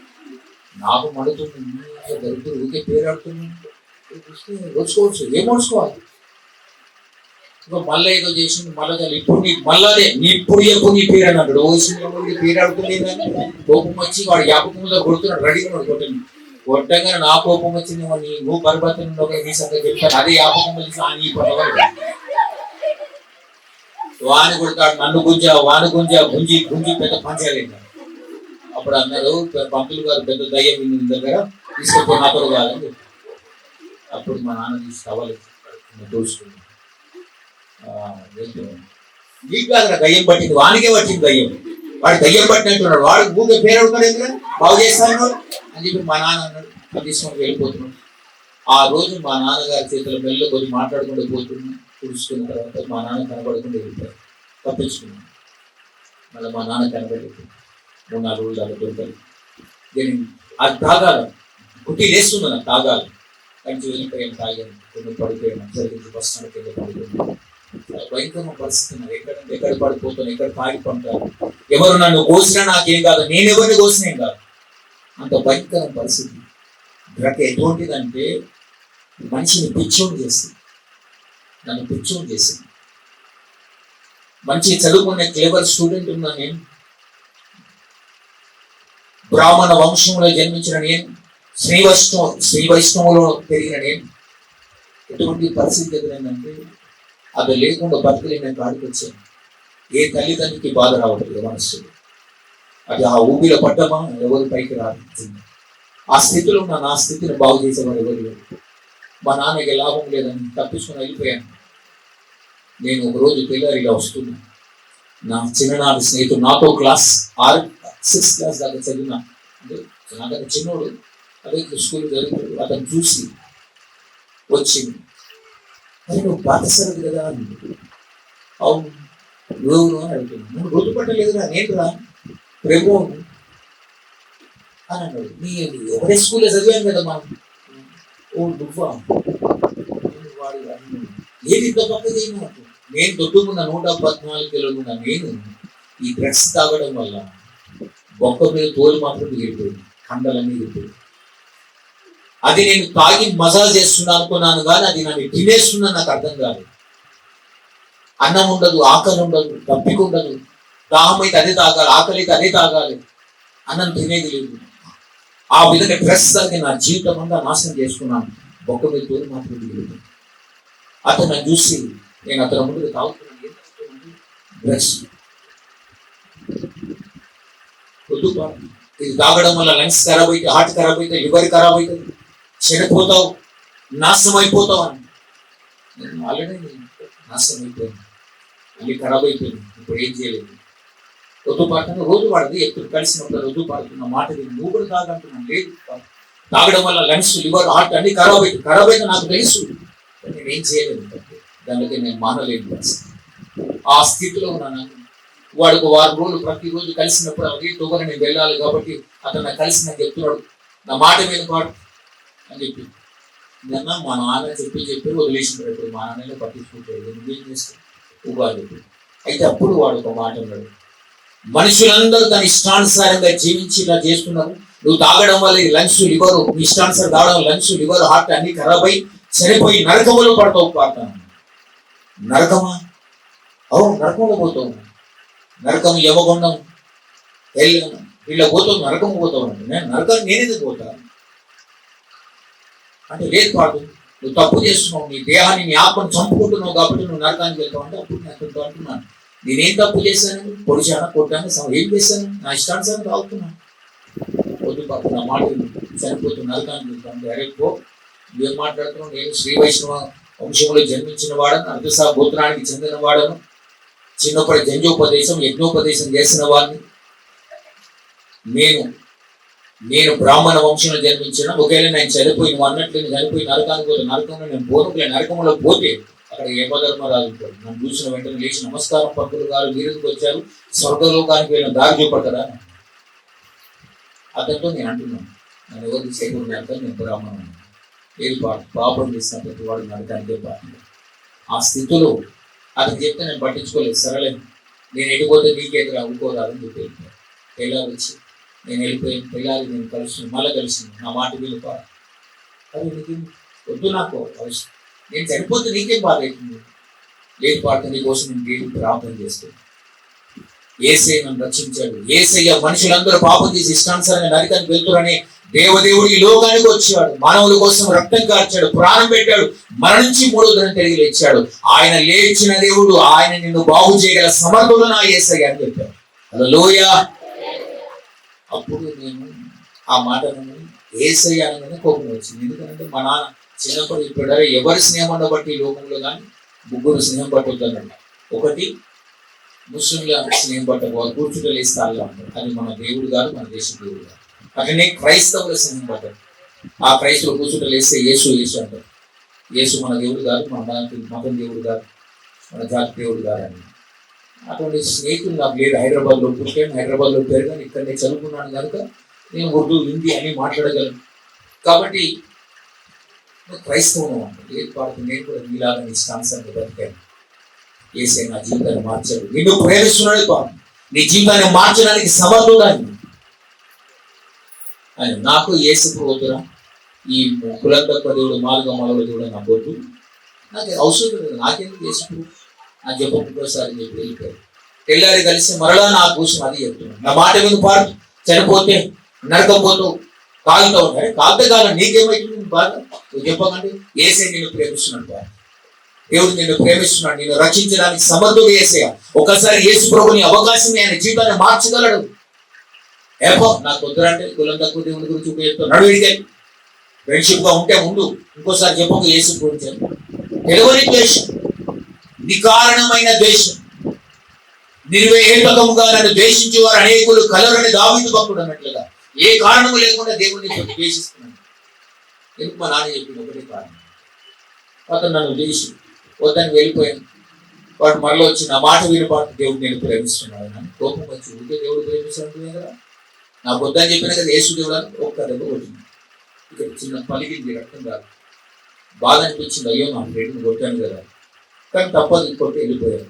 నాకు మండుతుంది. దరిద్రుడు ఊరికే పేరు ఆడుతుంది, వచ్చుకోవచ్చు, ఏం వచ్చుకోవాలి. ఇంకా మళ్ళీ ఏదో చేసింది, మళ్ళీ ఇప్పుడు నీ పేరు అని అంటాడు. పేరు ఆడుతుంది కానీ కోపం వచ్చి వాడు యాపకుండా కొడుతున్నాడు, రెడీగా ఉన్నాడు కొట్టింది. కొట్టంగానే నా కోపం వచ్చింది, నువ్వు పరిపత్రంలో చెప్తాను, అదే యాపకం నీ పడవ వాని కొడతాడు, నన్ను వాని గుంజి పెద్ద పంచాయతీ. అప్పుడు అన్నారు పంతులు గారు, పెద్ద దయ్యం విని దగ్గర తీసుకొని నాతో కాదని చెప్పారు. అప్పుడు మా నాన్న తీసి టవల్ తోడుచుకున్నాను. నీకు కాదు దయ్యం పట్టింది, వానికే పట్టింది దయ్యం. వాడు దయ్యం పట్టినట్టున్నాడు, వాడు ఊరికే పేరు అడుగుతాడు, ఎందుకంటే బాగు చేస్తాను అని చెప్పి మా నాన్న అన్నాడు. తీసుకొని వెళ్ళిపోతున్నాడు. ఆ రోజు మా నాన్నగారి చేతుల మెల్ల కొద్ది మాట్లాడుకుంటూ పోతున్నాడు. తుడుచుకున్న తర్వాత మా నాన్న కనబడకుండా వెళ్ళిపోయాడు, తప్పించుకున్నాను. మళ్ళీ మా నాన్న కనబడలేదు. 3-4 రోజులు అలా దొరకదు. అది తాగాలి, కుట్టి లేస్తుంది నాకు తాగాలి. కంచి వెళ్ళిపోయాను, తాగాను, కొన్ని పడిపోయాను, జరిగింది బస్ స్టాండ్ కింద పడిపోయాను. భయంకరమైన పరిస్థితి నాకు. ఎక్కడ పడిపోతాను, ఎక్కడ తాగిపంటాను, ఎవరు నన్ను కోసినా నాకేం కాదు, నేను ఎవరిని కోసినేం కాదు, అంత భయంకరమైన పరిస్థితి. డ్రగ్ ఎటువంటిదంటే మనిషిని పిచ్చోని చేస్తుంది, నన్ను పిచ్చోని చేసింది. మంచి చదువుకునే క్లేవర్ స్టూడెంట్ ఉన్నా నేను, బ్రాహ్మణ వంశంలో జన్మించిన నేను, శ్రీ వైష్ణవులో పెరిగిన నేను, ఎటువంటి పరిస్థితి ఎదురైందంటే అది లేకుండా బతకలేని కాడికి వచ్చాను. ఏ తల్లిదండ్రికి బాధ రావట్లేదు మనస్సులో, అది ఆ ఊపిలో పడ్డమా ఎవరు పైకి రాకుండా ఆ స్థితిలో నా స్థితిని బాగు చేసేవాడు ఎవరు లేరు. మా నాన్నకి లాభం లేదని తప్పించుకొని వెళ్ళిపోయాను. నేను ఒక రోజు పిల్లలు ఇలా వస్తున్నా, నా చిన్ననాటి స్నేహితుడు నాతో క్లాస్ 6th క్లాస్ దాకా చదివిన, అంటే నాకన్నా చిన్నోడు, అదే స్కూల్ జరుగుతాడు, అతను చూసి వచ్చింది. అది నువ్వు బాధసరదు కదా అని. అవును నువ్వు అని అడుగుతున్నాను. నువ్వు గుర్తుపట్టలేదురా, నేను రా ప్రభు అని అన్నాడు. నీ ఒకటే స్కూల్లో చదివాను కదా మనం. ఓ నువ్వా, వాడు ఏది ఇంత పక్క చేయను. నేను దొడ్డుకున్న 114 కిలోలు ఉన్న నేను ఈ డ్రగ్స్ తాగడం వల్ల బొక్క మీద తోలు మాత్రం దిగిపోయింది, కండలన్నీ దిగిపోయింది. అది నేను తాగి మజాజ్ చేస్తున్నా అనుకున్నాను, కానీ అది నన్ను తినేస్తున్నా నాకు అర్థం కాదు. అన్నం ఉండదు, ఆకలి ఉండదు, తప్పిక ఉండదు, దాహం అయితే అదే తాగాలి, ఆకలి అయితే అదే తాగాలి, అన్నం తినేది లేదు. ఆ విధంగా డ్రెస్ తాగి నా జీవితం అంతా నాశనం చేసుకున్నాను, బొక్క మీద తోలు మాత్రం దిగిపోయింది. అతను నన్ను చూసి నేను అతను ముందు తాగుతున్నాను, డ్రెస్ ఇది తాగడం వల్ల లంగ్స్ ఖరాబ్ అయితే, హార్ట్ ఖరాబ్ అయితే, లివర్ ఖరాబ్ అవుతుంది, చెడిపోతావు, నాశనం అయిపోతావు అని. నేను ఆల్రెడీ నాశనం అయిపోయాను, అన్ని ఖరాబ్ అయిపోయింది, ఇప్పుడు ఏం చేయలేదు. వద్దు పాడుతున్నా, రోజు వాడదు, ఎప్పుడు కలిసినప్పుడు వద్దు పాడుతున్న మాట నువ్వు కూడా తాగంటున్నాను. లేదు, తాగడం వల్ల లంగ్స్, లివర్, హార్ట్ అన్ని ఖరాబ్ అయితే నాకు తెలుసు, నేను ఏం చేయలేదు. దానికి నేను మానలేని పరిస్థితి, ఆ స్థితిలో ఉన్నాను. వాడికి 6 రోజులు ప్రతిరోజు కలిసినప్పుడు అదే తొగని నేను వెళ్ళాలి కాబట్టి అతను నాకు కలిసి నాకు చెప్తున్నాడు, నా మాట మీద పాడు అని చెప్పి. నిన్న మా నాన్న చెప్పి వదిలేసినాడు. ఇప్పుడు మా నాన్ననే పట్టించుకుంటాడు, నువ్వేం చేస్తావు ఉగాది చెప్పి. అయితే అప్పుడు వాడు ఒక మాట అన్నాడు, మనుషులందరూ తన ఇష్టానుసారంగా జీవించి ఇలా చేస్తున్నారు, నువ్వు తాగడం వల్ల ఈ లంగ్స్, లివర్, ఇష్టానుసారం తాగడం లంగ్స్, లివర్, హార్ట్ అన్ని ఖరాబ్ అయి చనిపోయి నరకములో పడతావు. పాడతాను. నరకమా? అవును, నరకంలో పోతావు. నరకం యమగుండం వీళ్ళ పోతావు, నరకం పోతావు అంటే నేను నరకం నేనేది పోతాను అంటే లేదు పాడు, నువ్వు తప్పు చేస్తున్నావు, నీ దేహాన్ని, నీ ఆత్మను చంపుకుంటున్నావు కాబట్టి నువ్వు నరకానికి వెళ్తావు అంటే అప్పుడు నేను అతనితో అంటున్నాను, నేనేం తప్పు చేశాను? పొడిచాను, కొట్టాను, ఏం చేశాను? నా ఇష్టానుసారం తాగుతున్నాను. వద్దు పాడు, నా మాట చనిపోతున్న నరకానికి వెళ్తాను. అరే పో, నువ్వేం మాట్లాడుతున్నావు? నేను శ్రీ వైష్ణవ వంశంలో జన్మించిన వాడను, అర్ధసా గోత్రానికి చెందిన వాడను, చిన్నప్పటి జంజోపదేశం, యజ్ఞోపదేశం చేసిన వాడిని నేను బ్రాహ్మణ వంశంలో జన్మించిన. ఒకవేళ నేను చనిపోయిన అన్నట్లు నేను చనిపోయి నరకానికి పోతే, నరకంలో నేను పోను, నరకంలో పోతే అక్కడ యమధర్మరాజు ఉంటాడు. నన్ను చూసిన వెంటనే లేచి, నమస్కారం పంతులు గారు, మీరెందుకు వచ్చారు? స్వర్గలోకానికి వెళ్ళిన దారి చూపడతారా? అతనితో నేను అంటున్నాను, నన్ను ఎవరికి చేయకూడదు అంటే నేను బ్రాహ్మణం ఏది పాపం చేసిన ప్రతి వాడు నరకానికే పాపం. ఆ స్థితిలో అతను చెప్తే నేను పట్టించుకోలేదు, సరలేదు, నేను వెళ్ళిపోతే నీకేది అవ్వుకోరాదని చెప్పి వెళ్ళిపోయాను. పిల్లలు వచ్చి నేను వెళ్ళిపోయాను, పిల్లలు నేను కలిసి మళ్ళీ కలిసింది, నా మాట వెళ్ళిపో, అది నీకు వద్దు, నాకు అవసరం, నేను చనిపోతే నీకేం బాధ అవుతుంది? లేదు పాడుతుంది, నీకోసం నేను దేవుడు ప్రార్థన చేస్తాను. యేసయ్య నన్ను రక్షించాడు. యేసయ్య మనుషులందరూ పాపం చేసి ఇష్టానుసారంగా నరకానికి వెళ్తారని దేవదేవుడు ఈ లోకానికి వచ్చాడు, మానవుల కోసం రక్తం కార్చాడు, ప్రాణం పెట్టాడు, మరణించి 3వ దినం తిరిగి లేచాడు. ఆయన లేచిన దేవుడు, ఆయన నిన్ను బాగు చేయగల సమర్థుడు నా యేసయ్య అని చెప్పాడు. హల్లెలూయా. అప్పుడు నేను ఆ మాటను యేసయ్య అనగానే కోపం వచ్చింది. ఎందుకంటే మా నాన్న చిన్నప్పుడు ఇప్పుడు ఎవరి స్నేహం బట్టి ఈ లోకంలో కానీ 3 స్నేహం పట్టుతారంట. ఒకటి ముస్లింల స్నేహం పట్టకపోవాలి, కూర్చుంటలు ఇస్తాళ్ళు అంటారు, అది మన దేవుడు కాదు, మన దేశ దేవుడు కాదు. అట్లనే క్రైస్తవుల స్నేహం పట్టారు, ఆ క్రైస్తవులు కూర్చుంటలు వేస్తే యేసు అంటారు. యేసు మన దేవుడు కాదు, మన మతం దేవుడు కాదు, మన జాతి దేవుడు కాదు అని. అటువంటి స్నేహితులు నాకు లేదు. హైదరాబాద్లో పుట్టాను, హైదరాబాద్లో పెరిగాను, ఇక్కడ నేను చదువుకున్నాను కనుక నేను ఉర్దూ, హిందీ అని మాట్లాడగలను. కాబట్టి క్రైస్తవులు అంటారు. ఏది పాడుతుంది, నేను కూడా మీలాగా ఇష్టానుసారంగా బతికాను. యేసయ్య నా జీవితాన్ని మార్చాడు, నిన్ను ప్రేమిస్తున్నాడు, నీ జీవితాన్ని మార్చడానికి సమర్థుడు అని. నాకు యేసు వద్దురా, ఈ కులం తక్కువ దేవుడు, మాలుగా మలవ దేవుడు నాకు వద్దు, నాకు అవసరం లేదు, నాకెందుకు యేసు నా చెప్పొకసారి చెప్పి వెళ్ళిపోయాడు. తెల్లారి కలిసి మరలా నా కోసం అది చెప్తున్నాను, నా మాట విను పాడు, చనిపోతే నరకపోతావు, కాలుతావు. కాలితే కాలం నీకేమైతుంది బాధ? నువ్వు చెప్పకండి. యేసయ్య నిన్ను ప్రేమిస్తున్నాడు, దేవుడు నిన్ను ప్రేమిస్తున్నాడు, నిన్ను రక్షించడానికి సమర్థుడు యేసయ్య. ఒకసారి యేసు ప్రభుని అవకాశం ఆయన జీవితాన్ని మార్చగలడు. ఏపో నాకు వద్దురంటే కులం తక్కువ దేవుని గురించి ఉపయోగిస్తాను, నడువిడిగాయి. ఫ్రెండ్షిప్ గా ఉంటే ముందు ఇంకోసారి చెప్పక యేసు గురించి తెలివని ద్వేషం, నికారణమైన ద్వేషం, నిర్వేహేతుకముగా నన్ను ద్వేషించేవారు అనేకులు కలరని దావీదు భక్తుడు అన్నట్లుగా ఏ కారణము లేకుండా దేవుడిని ద్వేషిస్తున్నాను. ఎందుకు? మా నాన్న చెప్పింది ఒకటే కారణం. అతను నన్ను ద్వేషి వద్దని వెళ్ళిపోయాను. వాడు మరలో వచ్చి నా మాట వినపాటు దేవుడు నేను ప్రేమిస్తున్నాడు అని కోపం వచ్చి ఉంటే దేవుడు ప్రేమిస్తున్నాడు కదా. నాకు వద్దని చెప్పిన కదా యేసు దేవుడు అని ఒక్క దెబ్బ కొట్టింది. ఇక్కడ చిన్న పలిగింది, రక్తం కాదు. బాధ అనిపించింది, అయ్యో నా ఫ్రెండ్ని కొట్టాను కదా, కానీ తప్పదు ఇంకొట్టి వెళ్ళిపోయాను.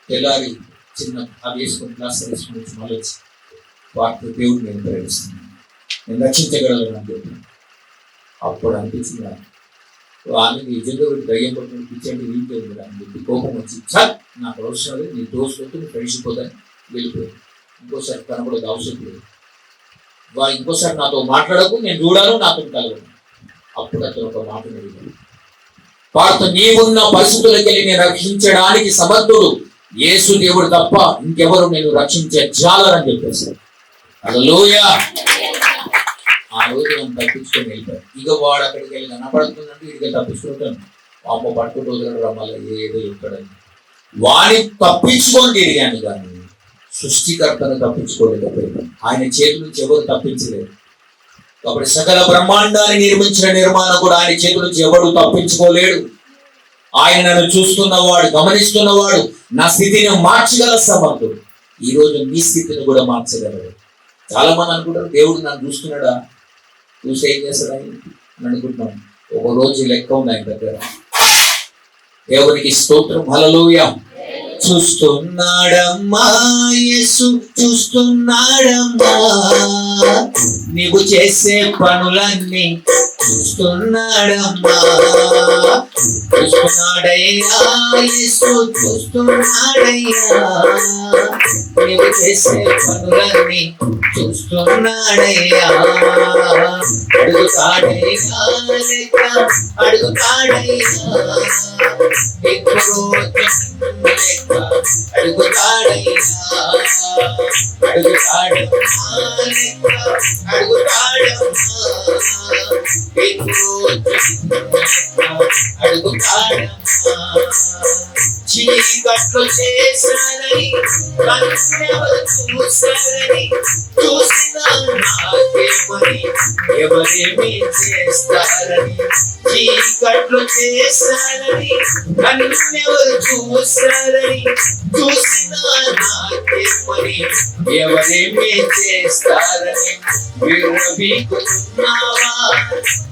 తెల్లారి చిన్న అది వేసుకొని క్లాస్ వేసుకొని వచ్చి మళ్ళీ వచ్చి వాటితో దేవుడు నేను ప్రేమిస్తున్నాను, నేను రక్షించగలను అని చెప్పాను. అప్పుడు అనిపించింది ఆమె నిజంగా దయ్యం పట్టుకుని పిచ్చండి వీళ్ళతో అని చెప్పి కోపం వచ్చి సార్ నాకు అవసరం లేదు, నీ దోస్తు వద్దు, నీ ఫ్రెండ్షిప్ పోదని వెళ్ళిపోయాను. ఇంకోసారి కనబడదు, అవసరం లేదు, ఇంకోసారి నాతో మాట్లాడకు, నేను చూడాను, నాతో కలగను. అప్పుడు అతను ఒక మాట అడిగాను, వారితో నీవున్న పరిస్థితులకు వెళ్ళి నేను రక్షించడానికి సమర్థుడు యేసు దేవుడు తప్ప ఇంకెవరు నేను రక్షించే జాలరని చెప్పేశారు. హల్లెలూయా. ఆ రోజు నేను తప్పించుకొని వెళ్ళిపోయాను. ఇక వాడు అక్కడికి వెళ్ళి కనపడుతుందంటే ఇక తప్పించుకుంటాను, అమ్మ పట్టుకుంటూ వదిలేడు రమ్మల్లా ఏదో చెప్తాడని వాడిని తప్పించుకొని తిరిగాను, కానీ సృష్టికర్తను తప్పించుకోలేకపోయాను. ఆయన చేతి నుంచి ఎవరు తప్పించలేదు. కాబట్టి సకల బ్రహ్మాండాన్ని నిర్మించిన నిర్మాణకుడు ఆయన చేతి నుంచి ఎవడు తప్పించుకోలేడు. ఆయన నన్ను చూస్తున్నవాడు, గమనిస్తున్నవాడు, నా స్థితిని మార్చగల సమర్థుడు. ఈ రోజు నీ స్థితిని కూడా మార్చగలడు. చాలా మంది అనుకుంటారు దేవుడు నన్ను చూస్తున్నాడా, చూసి ఏం చేస్తాడని అని అనుకుంటున్నాం. ఒక రోజు లెక్క ఉంది ఆయన దగ్గర. దేవునికి స్తోత్రం, హల్లెలూయా. చూస్తున్నాడమ్మా యేసు, చూస్తున్నాడమ్మా, నీవు చేసే పనులన్నీ చూస్తున్నాడమ్మా, చూస్తున్నాడయ్యా యేసు, చూస్తున్నాడయ్యా, నీవు చేసే పనులన్నీ చూస్తున్నాడయ్యా, అడుగుతాడయ్యా లెక్క అడుగుతాడయ్యా, అడుగుతాడయ్యా చీకట్లు చేశారని కన్నెవరు చూశారని చూసిన నాకేమని ఎవరేమి చేస్తారని, చీకట్లు చేశారని కన్నెవరు చూశారని చూసిన నాకేమని ఎవరేమి చేస్తారని, విర్రవీగుతున్నావా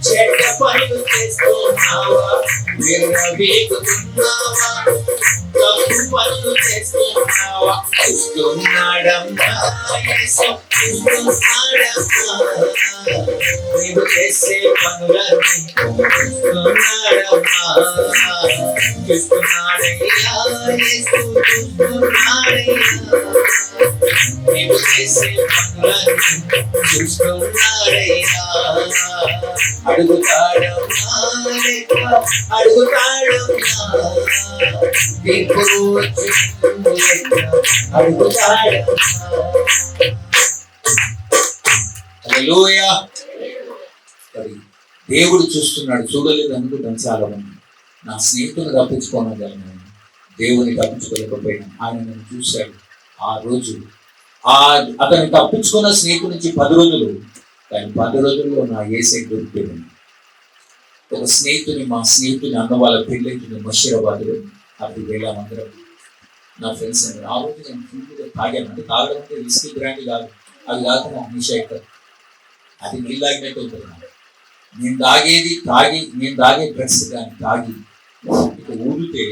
చెడ్డ పనులు చేస్తున్నావా, విర్రవీగుతున్నావా తప్పు పనులు చేస్తున్నావా, చూస్తున్నాడమ్మా యేసు, చూస్తున్నాడమ్మా, నీవు చేసే పనులన్నీ చూస్తున్నాడమ్మా, చూస్తున్నాడయ్యా యేసు, చూస్తున్నాడయ్యా, నీవు చేసే పనులన్నీ చూస్తున్నాడయ్యా, అడుగుతాడమ్మా లెక్క అడుగుతాడమ్మా, హల్లెలూయా. దేవుడు చూస్తున్నాడు, చూడలేదు అనుకుంటాను చాలా మంది. నా స్నేహితుని తప్పించుకోనగలను, దేవుని తప్పించుకోలేకపోయినా ఆయన నన్ను చూశాడు. ఆ రోజు అతన్ని తప్పించుకున్న స్నేహితుడి నుంచి 10 రోజులు, కానీ 10 రోజుల్లో నా యేసయ్య దొరికిపోయింది. ఒక స్నేహితుని, మా స్నేహితుని అన్న వాళ్ళ పెళ్ళైతుంది మషీరాబాద్లో. అది వెళ్ళామందరం నా ఫ్రెండ్స్. ఆ రోజు నేను ఫుల్గా తాగాను. అంటే తాగడం అంటే విస్కీ బ్రాండ్ కాదు, అది కాకుండా నిషా ఇక్కడ అది నీళ్ళు తాగినట్టు ఉంటుంది. నేను తాగే డ్రగ్స్ కానీ తాగి ఇక ఊరితే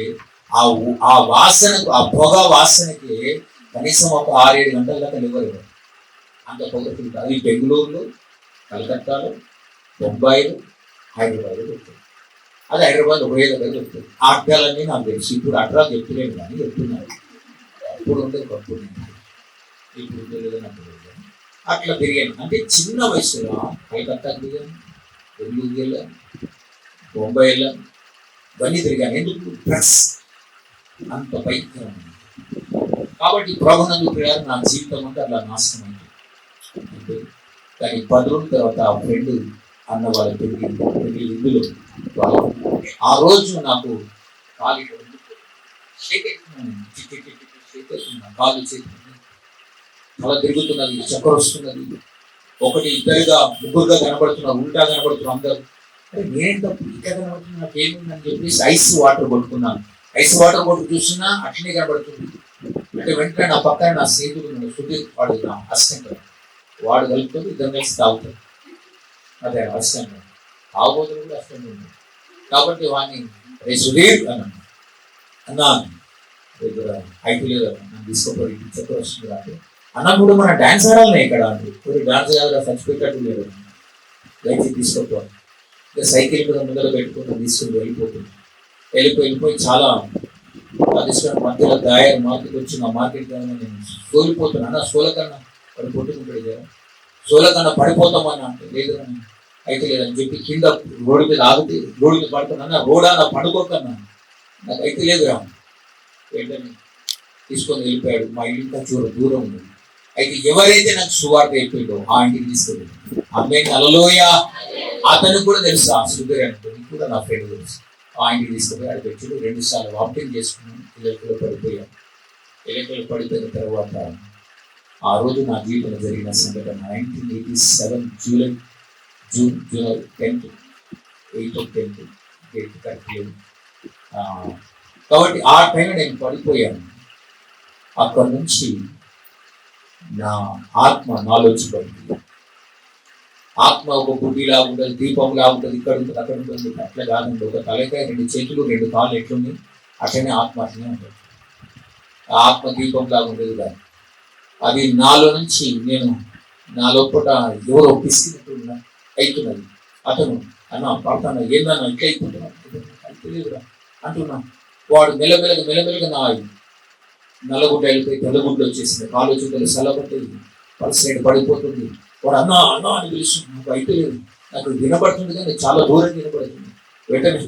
ఆ వాసనకు, ఆ పొగ వాసనకి కనీసం ఒక 6-7 గంటల దాకా లేవరు. అంత పొగ. అది బెంగళూరులో, కలకత్తాలో, బొంబాయిలో, హైదరాబాద్లో దొరుకుతుంది. అది హైదరాబాద్ ఒకే దగ్గర దొరుకుతుంది. ఆ అడ్డాలన్నీ నాకు తెలుసు. ఇప్పుడు అడ్డా చెప్తలేను కానీ చెప్తున్నారు. ఇప్పుడు ఉండే కప్పుడు ఇప్పుడు తెలియదు నాకు తెలియదు. అట్లా తిరిగాను. అంటే చిన్న వయసులో కలకత్తాకి తిరిగాను, బెంగళూరుకి వెళ్ళాను, బొంబాయి వెళ్ళాను, ఇవన్నీ తిరిగాను. ఎందుకు? డ్రగ్స్ అంత భయంకరమైనది. కాబట్టి ప్రభునందు ప్రియారు నా జీవితం అంతా అట్లా నాశనం అయింది. కానీ 10 రోజుల తర్వాత ఆ ఫ్రెండ్ అన్న వాళ్ళ పెళ్లి ఇందులో ఆ రోజు నాకు కాలు షేక్ అవుతున్నాను, కాలు చేతున్నది, తల తిరుగుతున్నది, చక్కెర వస్తున్నది. ఒకటి ఇద్దరుగా ముగ్గురుగా కనబడుతున్నారు, ఉల్టా కనబడుతున్నారు అందరు. అంటే నేను తప్పు ఇంకా కనబడుతున్నా, నాకేముందని చెప్పేసి ఐస్ వాటర్ కొట్టుకున్నాను. ఐస్ వాటర్ కొట్టు చూసినా అట్లనే కనబడుతుంది. అంటే వెంటనే నా పక్కన నా స్నేహితుడు సుధీర్, వాడు నా అసిస్టెంట్, వాడు కలుపుతుంది, ఇద్దరు కలిసి తాగుతారు. అదే అసిస్టెంట్ తాగుబోతులు కూడా అసిస్టెంట్ ఉంది. కాబట్టి వాడిని రే సుధీర్ అన్నాను, అన్నా దగ్గర హైట్ లేదు నన్ను తీసుకోపోయి చక్కెర వస్తుంది అంటే, అన్నప్పుడు మన డాన్స్ ఆడాలనే ఇక్కడ అంటే, డాన్స్ కాదు చచ్చిపోయేటట్టు లేదు, దయచేసి తీసుకోపోవాలి. ఇంకా సైకిల్ మీద ముందర పెట్టుకుని తీసుకుని వెళ్ళిపోయి చాలా పాకిస్తాన్ మధ్యలో దాయర్ మార్కెట్ వచ్చిన మార్కెట్ నేను సోలిపోతున్నా. అన్న సోలకన్నా వాడు కొట్టుకుంటాడు కదా, సోలకన్నా పడిపోతామని అంటే లేదు అయితే లేదని చెప్పి కింద రోడ్డు మీద ఆగితే రోడ్డు మీద పడుతున్నా. రోడా నా పడుకోకన్నా నాకు అయితే లేదు రా. వెంటనే తీసుకొని వెళ్ళిపోయాడు. మా ఇల్లు ఇంకా దూరం ఉంది. అయితే ఎవరైతే నాకు సువార్త అయిపోయిందో ఆ ఇంటికి తీసుకెళ్ళి అమ్మాయి హల్లెలూయా. అతనికి కూడా తెలుసు ఆ సుధీర్ అంటే కూడా నా ఫ్రెండ్ తెలుసు. ఆ ఇంటికి తీసుకుపోయి ఆడ పెట్టి 2 సార్లు వామిటింగ్ చేసుకున్నాను. ఎలకలు పడిపోయాను. ఎలకలు పడిపోయిన తర్వాత ఆ రోజు నా జీవితంలో జరిగిన సంఘటన 1987 జూన్ 10th 8th కరెక్ట్ లేదు. కాబట్టి ఆ టైంలో నేను పడిపోయాను. అక్కడి నుంచి నా ఆత్మ నాలోంచి పడింది. ఆత్మ ఒక బుడ్డిలా ఉంటుంది, దీపంలా ఉంటుంది, ఇక్కడ ఉంటుంది అక్కడ ఉంటుంది. అట్లా కాదండి, ఒక తలకాయ 2 చేతులు 2 కాళ్ళు ఎట్లుంది అట్లనే ఆత్మ అట్లనే ఉంటుంది. ఆత్మ దీపంలా ఉండేది కాదు. అది నాలో నుంచి నేను నా లోపల ఎవరో పిసికినట్టు అవుతున్నది. అతను అన్న పడతాను ఏందన్నా ఇట్లా అయిపోతున్నాను తెలియదురా అంటున్నా. వాడు మెల్లమెల్లగా నా నల్లగుడ్డ వెళ్ళిపోయి తెల్లగుడ్డ వచ్చేసింది. కాలు చుట్టూ సలబట్టి పరిస్థితి పడిపోతుంది. వాడు అన్నా అని పిలుస్తుంది. నాకు అయితే లేదు, నాకు వినపడుతుంది కానీ చాలా దూరం వినపడుతుంది. వెంటనే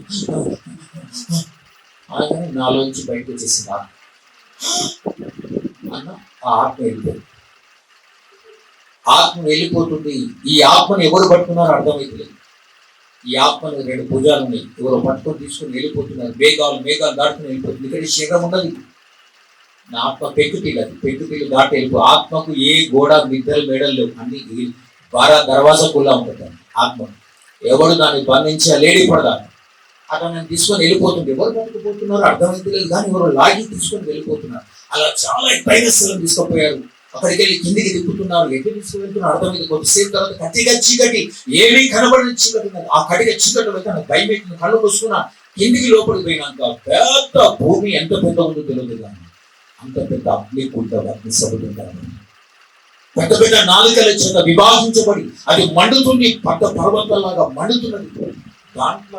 అలాగని నాలోంచి బయటకు వచ్చేసింది ఆత్మ. అన్న ఆ ఆత్మ వెళ్ళిపోయింది. ఆత్మ వెళ్ళిపోతుంది. ఈ ఆత్మను ఎవరు పట్టుకున్నారో అర్థమైతే, ఈ ఆత్మను 2 భుజాలు ఉన్నాయి, ఎవరో పట్టుకొని తీసుకుని వెళ్ళిపోతున్నారు. మేఘాలు దాటుకుని వెళ్ళిపోతుంది. ఇక్కడ శరీరం ఉన్నది. నా ఆత్మ పెంకుటిల్లు దాటి వెళ్ళిపో. ఆత్మకు ఏ గోడ మిద్దలు మేడలు లేవు, అన్ని దర్వాజా కుల్లా ఉంటుంది ఆత్మ. ఎవడు దాన్ని బంధించి లేడీ పడదా అక్కడ నేను తీసుకొని వెళ్ళిపోతుంది. ఎవరు పట్టుకుపోతున్నారో అర్థమైతే లేదు కానీ ఎవరు లాగి తీసుకొని వెళ్ళిపోతున్నారు. అలా చాలా పైన స్థలం తీసుకుపోయారు. అక్కడికి వెళ్ళి కిందికి తిప్పుతున్నారు. ఎక్కడ తీసుకువెళ్తున్నారు అర్థమైంది. కొద్దిసేపు తర్వాత కట్టిగా చీకటి, ఏమీ కనబడిన చీకటి. ఆ కటిగా చీకటి అయితే నాకు భయం పెట్టిన కళ్ళు మూసుకున్నా. కిందికి లోపలికి పోయినాక పెద్ద భూమి ఎంత పెద్ద ఉందో తెలియదు కానీ అంత పెద్ద అగ్ని సముద్రం, పెద్ద పెద్ద నాలుకల చేత విభాగించబడి అది మండుతుంది. పెద్ద పర్వతాలాగా మండుతున్నది. దాంట్లో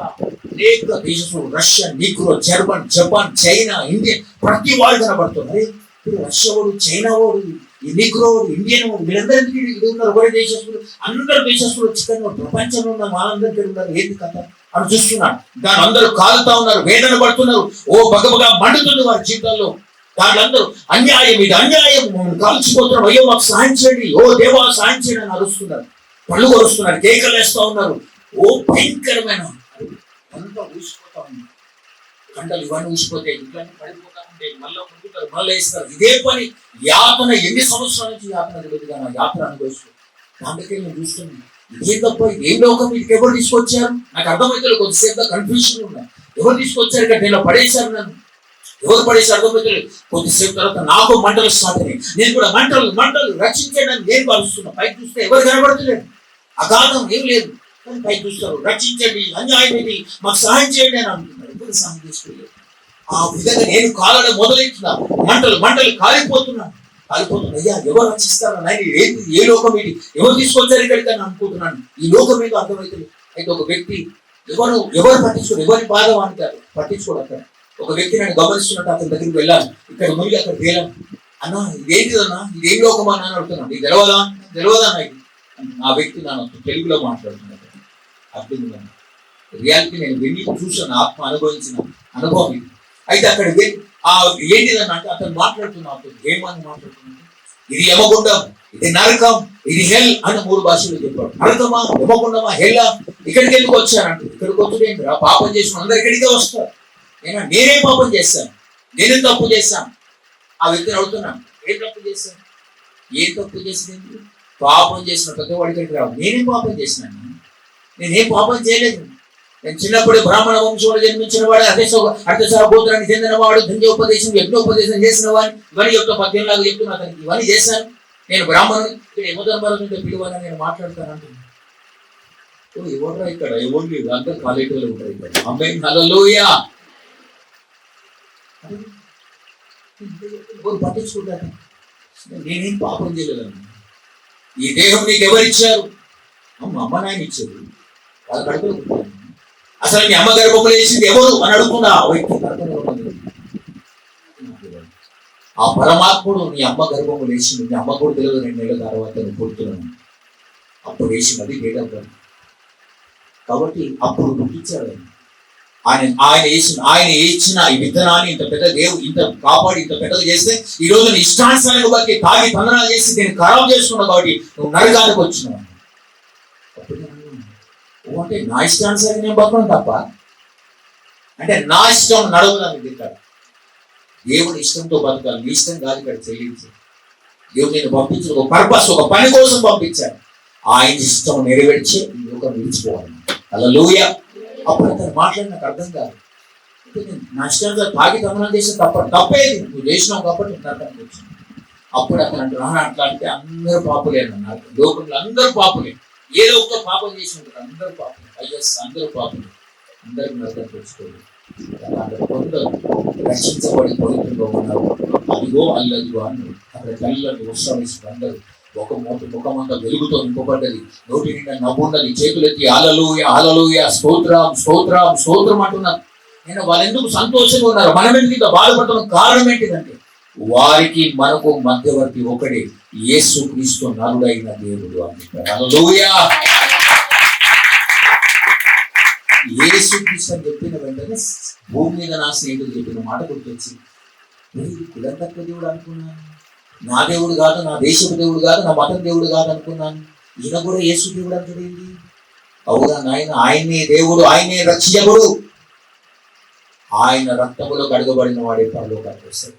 అనేక దేశస్తులు, Russia, Negro, German, Japan, China, India ప్రతి వాడు కనబడుతున్నారు. ఇప్పుడు రష్యా వాడు, చైనా వాడు, ఈ నిగ్రో వాడు, ఇండియన్ వాడు, వీళ్ళందరికీ ఇది ఉన్నారు. ఒకరి దేశస్తులు, అందరు దేశస్తులు వచ్చి ప్రపంచంలో ఉన్న వాళ్ళందరికీ ఉన్నారు. ఏంటి కథ అని చూస్తున్నాడు. దాని అందరూ కాలుతా ఉన్నారు, వేదన పడుతున్నారు. ఓ బగబగా మండుతుంది వారి జీవితాల్లో. దాంట్లో అన్యాయం, ఇది అన్యాయం, కాల్చిపోతున్నారు. అయ్యో మాకు సాయం చేయండి, ఓ దేవా సాయం చేయండి అని అరుస్తున్నారు. పళ్ళు కొరుస్తున్నారు, కేకలు వేస్తూ ఉన్నారు. ఓ భయంకరమైన అంతా ఊసిపోతా ఉంది. కండలు ఇవన్నీ ఊసిపోతే ఇవన్నీ పడిపోతా ఉంటే మళ్ళీ ముందుతారు, మళ్ళీ వేస్తారు. ఇదే పని యాతన. ఎన్ని సంవత్సరాల నుంచి యాతన తెలియదు కానీ యాత్ర అనుభవిస్తుంది. అందుకే నేను చూస్తుంది ఇదేం తప్ప, ఏం లోకం వీటికి ఎవరు తీసుకొచ్చారు నాకు అర్థమైతే కొద్దిసేపు కన్ఫ్యూషన్ ఉన్నాయి. ఎవరు తీసుకొచ్చారు ఇక్కడ నేను పడేశారు, నన్ను ఎవరు పడేసారు అర్థమైతే. కొద్దిసేపు తర్వాత నాకు మంటలు స్టార్ట్ అయినాయి. నేను కూడా మంటలు రక్షించడానికి నేను భావిస్తున్నా. పైకి చూస్తే ఎవరు కనబడతలేదు, అగాధం ఏం లేదు కానీ పైకి చూస్తారు. రక్షించండి, అన్యాయం ఇది, మాకు సహాయం చేయండి అని అంటున్నారు. ఎవరు సహాయం చేసుకోలేదు. ఆ విధంగా నేను కాలడం మొదలెట్టిన మంటలు కాలిపోతున్నాను. అయ్యా ఎవరు రక్షిస్తారా నాయన, ఏంటి ఏ లోకం ఏంటి, ఎవరు తీసుకొచ్చారు ఇక్కడికి అని అనుకుంటున్నాను. ఈ లోకం ఏదో అర్థమవుతుంది. అయితే ఒక వ్యక్తి ఎవరు పట్టించుకోరు, ఎవరి బాధ అంటారు పట్టించుకోడు. అక్కడ ఒక వ్యక్తి నన్ను గమనిస్తున్నట్టు అతని దగ్గరికి వెళ్ళాను. ఇక్కడ మునిగి అక్కడ తేలాను. అన్నా ఇదేంటిదన్నా, ఇదేం లోకం అన్నా అని అడుగుతున్నాను. ఇది తెలియదా అన్న ఇది. ఆ వ్యక్తి నన్ను తెలుగులో మాట్లాడుతున్నాడు. అర్థం రియాలిటీ నేను వెళ్ళి చూసాను, ఆత్మ అనుభవించిన అనుభవం ఇది. అయితే అక్కడ ఏంటిదన్నా అంటే అతను మాట్లాడుతున్నాడు. ఏమని మాట్లాడుతున్నాడు, ఇది యమగుండం, ఇది నరకం, ఇది హెల్ అని 3 భాషలు చెప్పాడు. నరకమా, యమగుండమా, హెల్లా, ఇక్కడికి ఎందుకు వచ్చానంటే ఇక్కడికి వచ్చుడేంటి, పాపం చేసిన అందరు ఇక్కడికే వస్తారు. నేనేం పాపం చేశాను, నేనేం తప్పు చేశాను. ఆ వ్యక్తిని అడుగుతున్నాను, ఏం తప్పు చేశాను, ఏం తప్పు చేసింది, పాపం చేసిన ప్రతి వాడి ఇక్కడికి రావు. నేనేం పాపం చేసినాను, నేనేం పాపం చేయలేదు. నేను చిన్నప్పుడు బ్రాహ్మణ వంశంలో జన్మించిన వాడు, అర్థసార గోత్రానికి చెందిన వాడు, ధన్యోపదేశం యజ్ఞోపదేశం చేసిన వాడిని, ఇవన్నీ యొక్క 18 లాగా చెప్తున్నా అతనికి. ఇవన్నీ చేశాను. నేను బ్రాహ్మణుని, ఇక్కడ యమధర్మరాజుతో పిలువని నేను మాట్లాడతాను అంటున్నాను. ఎవరు ఇక్కడ ఎవరు లేదు, అందరు కాలేజీలో ఉంటారు ఇక్కడ. అమ్మాయి హల్లెలూయా. ఎవరు పట్టించుకుంటారు, నేనేం పాపం చేయలేదన్న. ఈ దేహం నీకు ఎవరిచ్చారు, అమ్మ నాయన ఇచ్చారు. వాళ్ళ కడుపులో అసలు నీ అమ్మ గర్భంలో వేసింది ఎవరు అని అడుగుతున్నా. ఆ పరమాత్ముడు నీ అమ్మ గర్భంలో వేసింది. నీ అమ్మ కూడా తెలియదు 2 నెలల తర్వాత నువ్వు పుడుతున్నాను. అప్పుడు వేసినది డేట్ ఆఫ్ బర్త్. కాబట్టి అప్పుడు గుర్తించాడు ఆయన ఇచ్చిన ఈ విత్తనాన్ని ఇంత పెద్ద దేవుడు ఇంత కాపాడి ఇంత పెద్దగా చేస్తే ఈ రోజు నీ ఇష్టానుసారాన్ని బట్టి తాగి తందనాలు చేసి నేను ఖరాబ్ చేసుకున్నావు కాబట్టి నువ్వు నరకానికి వచ్చినావు. అంటే నా ఇష్టానుసారం నేను బతకడం తప్ప, అంటే నా ఇష్టం నడవడానికి ఇక్కడ దేవుని ఇష్టంతో బతకాలి. నీ ఇష్టం కాదు ఇక్కడ చెల్లించి. దేవుడు నేను పంపించిన ఒక పర్పస్, ఒక పని కోసం పంపించాను. ఆయన ఇష్టం నెరవేర్చి ఈ లోకం విడిచిపోవాలి. హల్లెలూయా. అప్పుడు అతను మాట్లాడి నాకు అర్థం కాదు. నా ఇష్టంగా తాగి తమనం చేసిన తప్పేది నువ్వు చేసినావు కాబట్టి నరకానికి వచ్చింది. అప్పుడు అతను అంటే అట్లా అంటే అందరూ పాపులే అన్నారు. లోకంలో అందరూ పాపులే, ఏదో ఒక పాపం చేసి ఉంటారు. అందరూ పాపం, ఐఎస్ అందరూ పాపం, అందరికి నరకం తెచ్చుకోలేదు. కొందరు రక్షించబడి పవిత్రంగా ఉన్నారు. అదిగో అల్లదిగో అన్నారు. అక్కడ తెల్లని ఉత్సవం వేసిన అందరూ ముఖమంతా వెలుగుతో నింపబడ్డది. నోటి నిండా నవ్వున్నది. చేతులెత్తి హల్లెలూయా హల్లెలూయా స్తోత్రం స్తోత్రం స్తోత్రం అంటున్నారు. నేను వాళ్ళు ఎందుకు సంతోషంగా ఉన్నారు, మనం ఎందుకు ఇంత బాధపడుతున్న కారణం ఏంటిదంటే వారికి మనకు మధ్యవర్తి ఒకడే, యేసుక్రీస్తు నరుడైన దేవుడు అని చెప్పారు. హల్లెలూయా. యేసుక్రీస్తు అని చెప్పిన వెంటనే భూమి మీద నా స్నేహితుడు చెప్పిన మాట గుర్తొచ్చింది. ఇది కులం తక్కువ దేవుడు అనుకున్నాను, నా దేవుడు కాదు, నా దేశపు దేవుడు కాదు, నా మతం దేవుడు కాదు అనుకున్నాను. ఈయన కూడా యేసు దేవుడు అంటాడేంటి? అవునా నాయన, ఆయనే దేవుడు, ఆయనే రక్షకుడు. ఆయన రక్తములో కడగబడిన వాడే పరలోకానికి వస్తాడు.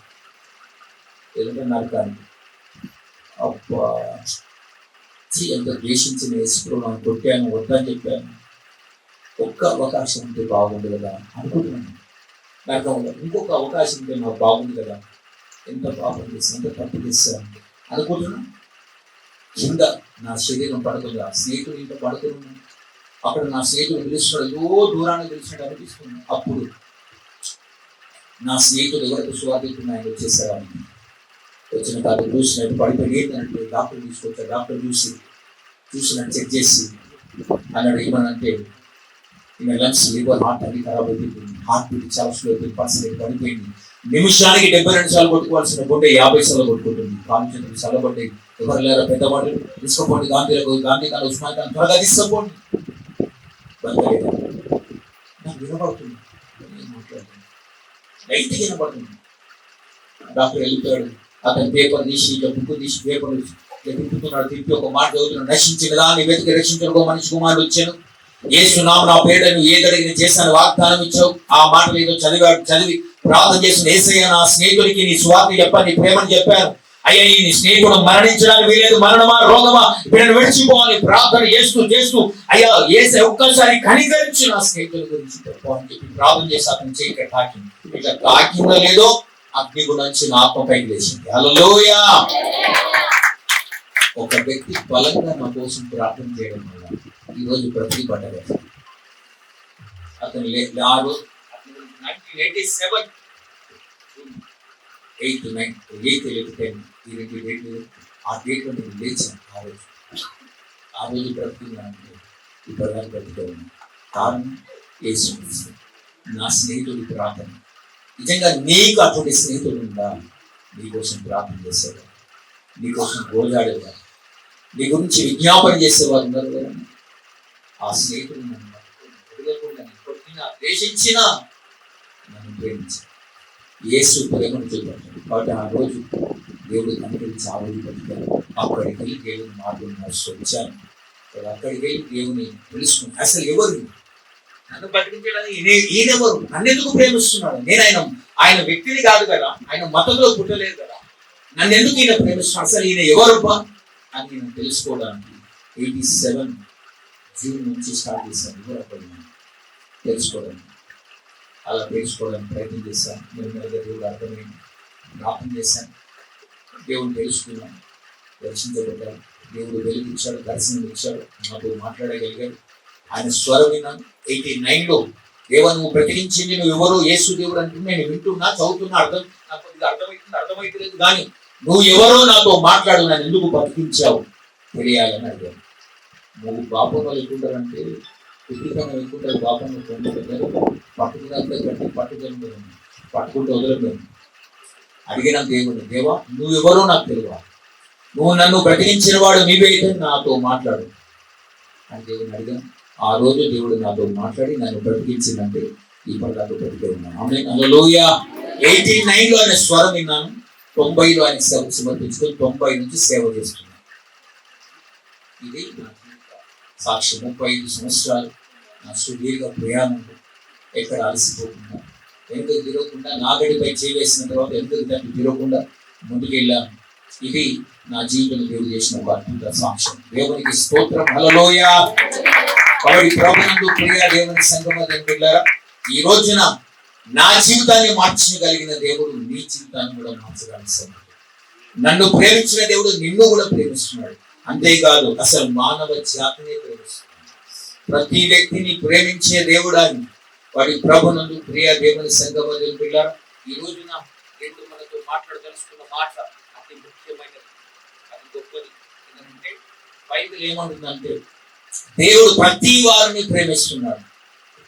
ఎందుకంటే నరకాన్ని అబ్బా ఎంత ద్వేషించిన యేసుప్రభువు నన్ను కొట్టాను, వద్దని చెప్పాను. ఒక్క అవకాశం ఉంటే బాగుంది కదా అనుకుంటున్నాను. నరకంలో ఇంకొక అవకాశం ఉంటే నాకు బాగుంది కదా, ఎంత పాపం చేస్తాను, ఎంత తప్పు చేస్తాను అనుకుంటున్నాను. కింద నా శరీరం పడుతుందా, స్నేహితుడు ఇంత పడుతున్నాను. అక్కడ నా స్నేహితుడు పిలుస్తున్నాడు, ఏదో దూరాన్ని పిలిచినట్టు అనిపిస్తుంది. అప్పుడు నా స్నేహితుడు ఎవరికి సువార్తిస్తున్నా ఆయన వచ్చేసారని వచ్చిన కాదు చూసినట్టు పడిపోయి ఏంటంటే డాక్టర్ తీసుకొచ్చారు. డాక్టర్ చూసినట్టు చెక్ చేసి అన్నాడు ఏమనంటే ఈయన లంగ్స్, లివర్, హార్ట్ అన్ని ఖరాబ్ అయిపోయింది. హార్ట్ బీట్ చాలా స్లో అయిపోయింది, పర్సెంట్ పడిపోయింది. నిమిషానికి 72 సార్లు కొట్టుకోవాల్సిన గుండె 50 సార్లు కొట్టుకుంటుంది. కాలు చేతులు చల్లబడ్డాయి. ఎవరు లేరా పెద్దవాళ్ళు, తీసుకోండి గాంధీ కానీ ఉస్మాన్ ఖాన్ త్వరగా తీసుకోండి. నాకు వినపడుతుంది, లైట్గా వినపడుతుంది. డాక్టర్ వెళ్తాడు, అతని పేపర్ తీసి బుక్ తీసి పేపర్ తిప్పుతున్నాడు. తిప్పి ఒక మాట చదువుతున్నాడు, నశించిన దాన్ని వెతికి రక్షించడానికి ఒక మనిషి కుమారుడు వచ్చాను, యేసు నామమున నా పేరును ఏదడిగిన చేశాను వాగ్దానం ఇచ్చావు. ఆ మాటలు ఏదో చదివి ప్రార్థన చేసిన యేసయ్య నా స్నేహితుడికి నీ సువార్త చెప్పని ప్రేమని చెప్పాను. అయ్యా నీ స్నేహితుడు మరణించడానికి వీలేదు, మరణమా రోగమా వీళ్ళని విడిచిపోవాలి ప్రార్థన చేస్తూ అయ్యా యేసయ్య ఒక్కసారి కనికరించి నా స్నేహితుల గురించి చెప్పు అని చెప్పి ప్రార్థన చేసి అతను చేయక తాకింది. ఇట్లా తాకిందో లేదో అగ్ని నుంచి నా ఆత్మపైకి లేచింది. హల్లెలూయా. ఒక వ్యక్తి బలంగా నా కోసం ప్రార్థన చేయడం వల్ల ఈరోజు బ్రతికి పడ్డది. అతను 1987 8, 9, 8, 10 ఈ 2 డేట్లు ఆ డేట్లో నేను లేచాను. ఆ రోజు బ్రతుకున్నాను, ఇప్పటిదాకా బ్రతుకున్నాను. కారణం యేసు క్రీస్తు. నా స్నేహితుడి ప్రార్థన. నిజంగా నీకు అటువంటి స్నేహితుడు ఉందా? నీకోసం ప్రార్థన చేసేవారు, నీకోసం గోజాడేవారు, నీ గురించి విజ్ఞాపన చేసేవారు ఉన్నారు కదా. ఆ స్నేహితుడు నన్ను వదలకుండా కొట్టినా ద్వేషించినా నన్ను ప్రేమించాను. యేసు ప్రేమను చూపాడు. కాబట్టి ఆ రోజు దేవుడు కనుకరించి ఆ రోజు బతికాను. అక్కడికి వెళ్ళి దేవుని మార్గం వచ్చాను. అక్కడికి వెళ్ళి దేవుని తెలుసుకున్నాను. అసలు ఎవరు నన్ను బతికించడానికి ఈయనెవరు? నన్ను ఎందుకు ప్రేమిస్తున్నాడు? నేను ఆయన వ్యక్తిని కాదు కదా, ఆయన మతంలో పుట్టలేదు కదా, నన్ను ఎందుకు ఈయన ప్రేమిస్తున్నాడు? అసలు ఈయన ఎవరబ్బా అని నేను తెలుసుకోవడానికి 87 జూన్ నుంచి స్టార్ట్ చేశాను. తెలుసుకోవడానికి, అలా తెలుసుకోవడానికి ప్రయత్నం చేశాను. నేను దేవుడు అర్థమైంది, ప్రార్థన చేశాను, దేవుడు తెలుసుకున్నాను, దర్శించబడ్డాను. దేవుడు వెలిగించాడు, దర్శనం ఇచ్చాడు, నాతో మాట్లాడగలిగాడు. ఆయన స్వరం విన్నాను. 89లో దేవా నువ్వు ప్రకటించింది నువ్వు ఎవరు, యేసు దేవుడు అంటుంది. నేను వింటున్నా, చదువుతున్నా, నాకు అర్థమవుతుంది, కానీ నువ్వు ఎవరో నాతో మాట్లాడు, నన్ను ఎందుకు బతికించావు తెలియాలని అడిగాను. నువ్వు బాపంలో ఎక్కుంటారంటే కుటుంబంలో ఎక్కుంటారు. బాపంలో పొందుతారు, పట్టుకున్నంత కంటే పట్టుకుంటూ వదలలేదు. అడిగిన దేవుడు, దేవా నువ్వు ఎవరో నాకు తెలియవా, నువ్వు నన్ను బ్రతికించిన వాడు నీవైతే నాతో మాట్లాడు అని దేవుని అడిగాను. ఆ రోజు దేవుడు నాతో మాట్లాడి నన్ను బ్రతికించిందంటే ఇప్పటిదాకా బ్రతికే ఉన్నాను. హల్లెలూయా. 89లో ఆయన స్వరం విన్నాను, 90లో ఆయన సేవ సమర్పించుకొని 90 నుంచి సేవ చేస్తున్నాను. ఇది నా సాక్షి. 35 సంవత్సరాలు నా సుదీర్ఘ ప్రయాణం, ఎక్కడ అలసిపోకుండా, ఎందుకు తిరగకుండా, నాగడిపై చేవేసిన తర్వాత ఎందుకు దాన్ని తిరగకుండా ముందుకు వెళ్ళాను. ఇది నా జీవితంలో దేవుడు చేసిన ఒక అద్భుత సాక్ష్యం. దేవునికి స్తోత్రం. హల్లెలూయా. కాబట్టి ప్రభునందు ప్రియ దేవుని సంగమా, ఈ రోజున నా జీవితాన్ని మార్చగలిగిన దేవుడు నీ జీవితాన్ని కూడా మార్చగలిగిన. నన్ను ప్రేమించిన దేవుడు నిన్ను కూడా ప్రేమిస్తున్నాడు. అంతేకాదు అసలు మానవ జాతిని ప్రేమిస్తున్నాడు. ప్రతి వ్యక్తిని ప్రేమించే దేవుడు అని. వాడి ప్రభునందు ప్రియ దేవుని సంగమా, ఈ రోజున దేవుడు మనతో మాట్లాడదలుచుకున్న మాట అతి ముఖ్యమైనది, అతి గొప్పది. ఎందుకంటే బైబిల్ ఏమంటుందంటే దేవుడు ప్రతి వారిని ప్రేమిస్తున్నాడు,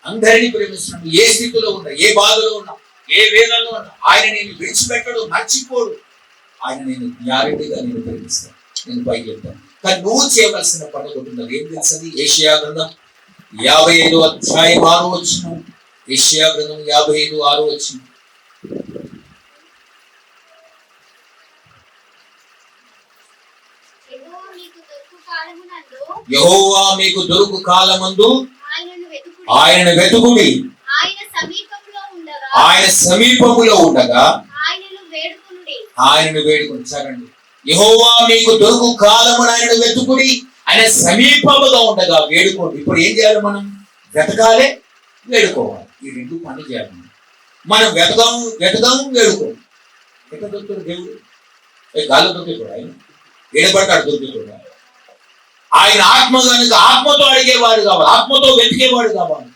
అందరినీ ప్రేమిస్తున్నాడు. ఏ స్థితిలో ఉన్నా, ఏ బాధలో ఉన్నా, ఏ వేదనలో ఉన్నా ఆయన నేను విడిచిపెట్టడు, మర్చిపోడు. ఆయన నేను గ్యారెంటీగా నేను ప్రేమిస్తాను, నేను పైకి వెళ్తాను. కానీ నువ్వు చేయవలసిన పని ఒకటి ఉన్నది. ఏం తెలుసది? యెషయా గ్రంథం 55వ అధ్యాయం 6వ వచనం. యెషయా గ్రంథం 55, 6వ వచనం. యెహోవా మీకు దొరుకు కాలమందు ఆయనను వెతుకుడి, ఆయన సమీపములో ఉండగా ఆయనను వేడుకుని. సరండి. యెహోవా మీకు దొరుకు కాలమున ఆయనను వెతుకుడి, ఆయన సమీపముగా ఉండగా వేడుకోండి. ఇప్పుడు ఏం చేయాలి? మనం వెతకాలే, వేడుకోవాలి. ఈ రెండు పని చేయాలి. మనం వెతకం వేడుకోండి. ఎక్కడ దొరుకుతాడు దేవుడు? గాల్లో దొరికేవాడు ఆయన, ఏడబడ్డాడు దొరికేవాడు. ఆయన ఆత్మ కనుక ఆత్మతో అడిగేవాడు కావాలి, ఆత్మతో వెతికేవాడు కావాలి.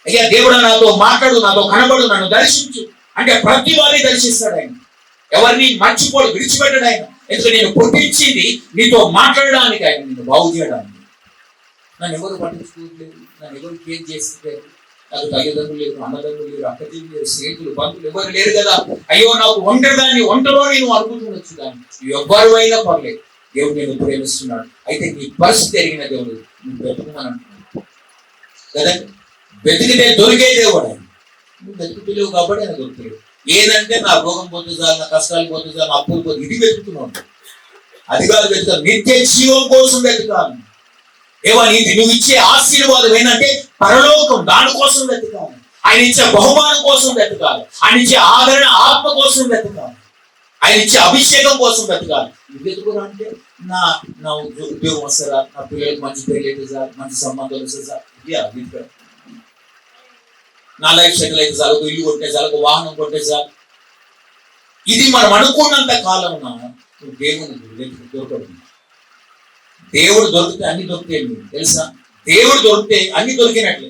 అయ్యా దేవుడు నాతో మాట్లాడు, నాతో కనబడు, నన్ను దర్శించు అంటే ప్రతి వారిని దర్శిస్తాడు ఆయన. ఎవరిని మర్చిపోడు, విడిచిపెట్టాడు ఆయన. ఎందుకంటే నేను పుట్టించింది నీతో మాట్లాడడానికి, ఆయన నిన్ను బాగు చేయడానికి. నన్ను ఎవరు పట్టించుకోవట్లేదు, నన్ను ఎవరు కేర్ చేస్తలేరు. నాకు తల్లిదండ్రులు లేరు, అన్నదమ్ములు లేరు, అక్కచెల్లి లేరు, స్నేహితులు, బంధువులు ఎవరు లేరు కదా. అయ్యో నాకు ఒంటలో నేను అనుకుంటున్నచ్చు. దాన్ని ఎవరు అయినా పర్లేదు, దేవుడు నేను ప్రేమిస్తున్నాడు. అయితే నీ పరిస్థితి ఎరిగిన దేవుడు నువ్వు వెతుకుమని అంటున్నాడు కదండి. వెతికితే దొరికే దేవుడు ఆయన. నువ్వు వెతుకుతలేవు కాబట్టి ఆయన దొరుకుతాడు. ఏదంటే నా రోగం పోతే చాలు, నా కష్టాలు పోతే చాలు, నా అప్పులు పోతే, ఇది వెతుకుతున్నావు. అది కాదు వెతుకాలి, నిత్య జీవం కోసం వెతకాలి. నువ్వు ఇచ్చే ఆశీర్వాదం ఏంటంటే పరలోకం, దానికోసం వెతకాలి. ఆయన ఇచ్చే బహుమానం కోసం వెతకాలి. ఆయన ఇచ్చే ఆదరణ ఆత్మ కోసం వెతకాలి. ఆయన ఇచ్చే అభిషేకం కోసం వెతకాలి. నువ్వు వెతుకురా అంటే నా ఉద్యోగం వస్తారా, నా పిల్లలకు మంచి పేర్లు అయితే సార్, మంచి సంబంధాలు వస్తే సార్, వెతుక. నా లైఫ్ సెటిల్ అయితే చాలు, ఒక ఇల్లు కొట్టే చాలు, ఒక వాహనం కొట్టే చాలు. ఇది మనం అనుకున్నంత కాలం నువ్వు దేవుని దొరకదు. దేవుడు దొరికితే అన్ని దొరికితే తెలుసా? దేవుడు దొరికితే అన్ని దొరికినట్లే.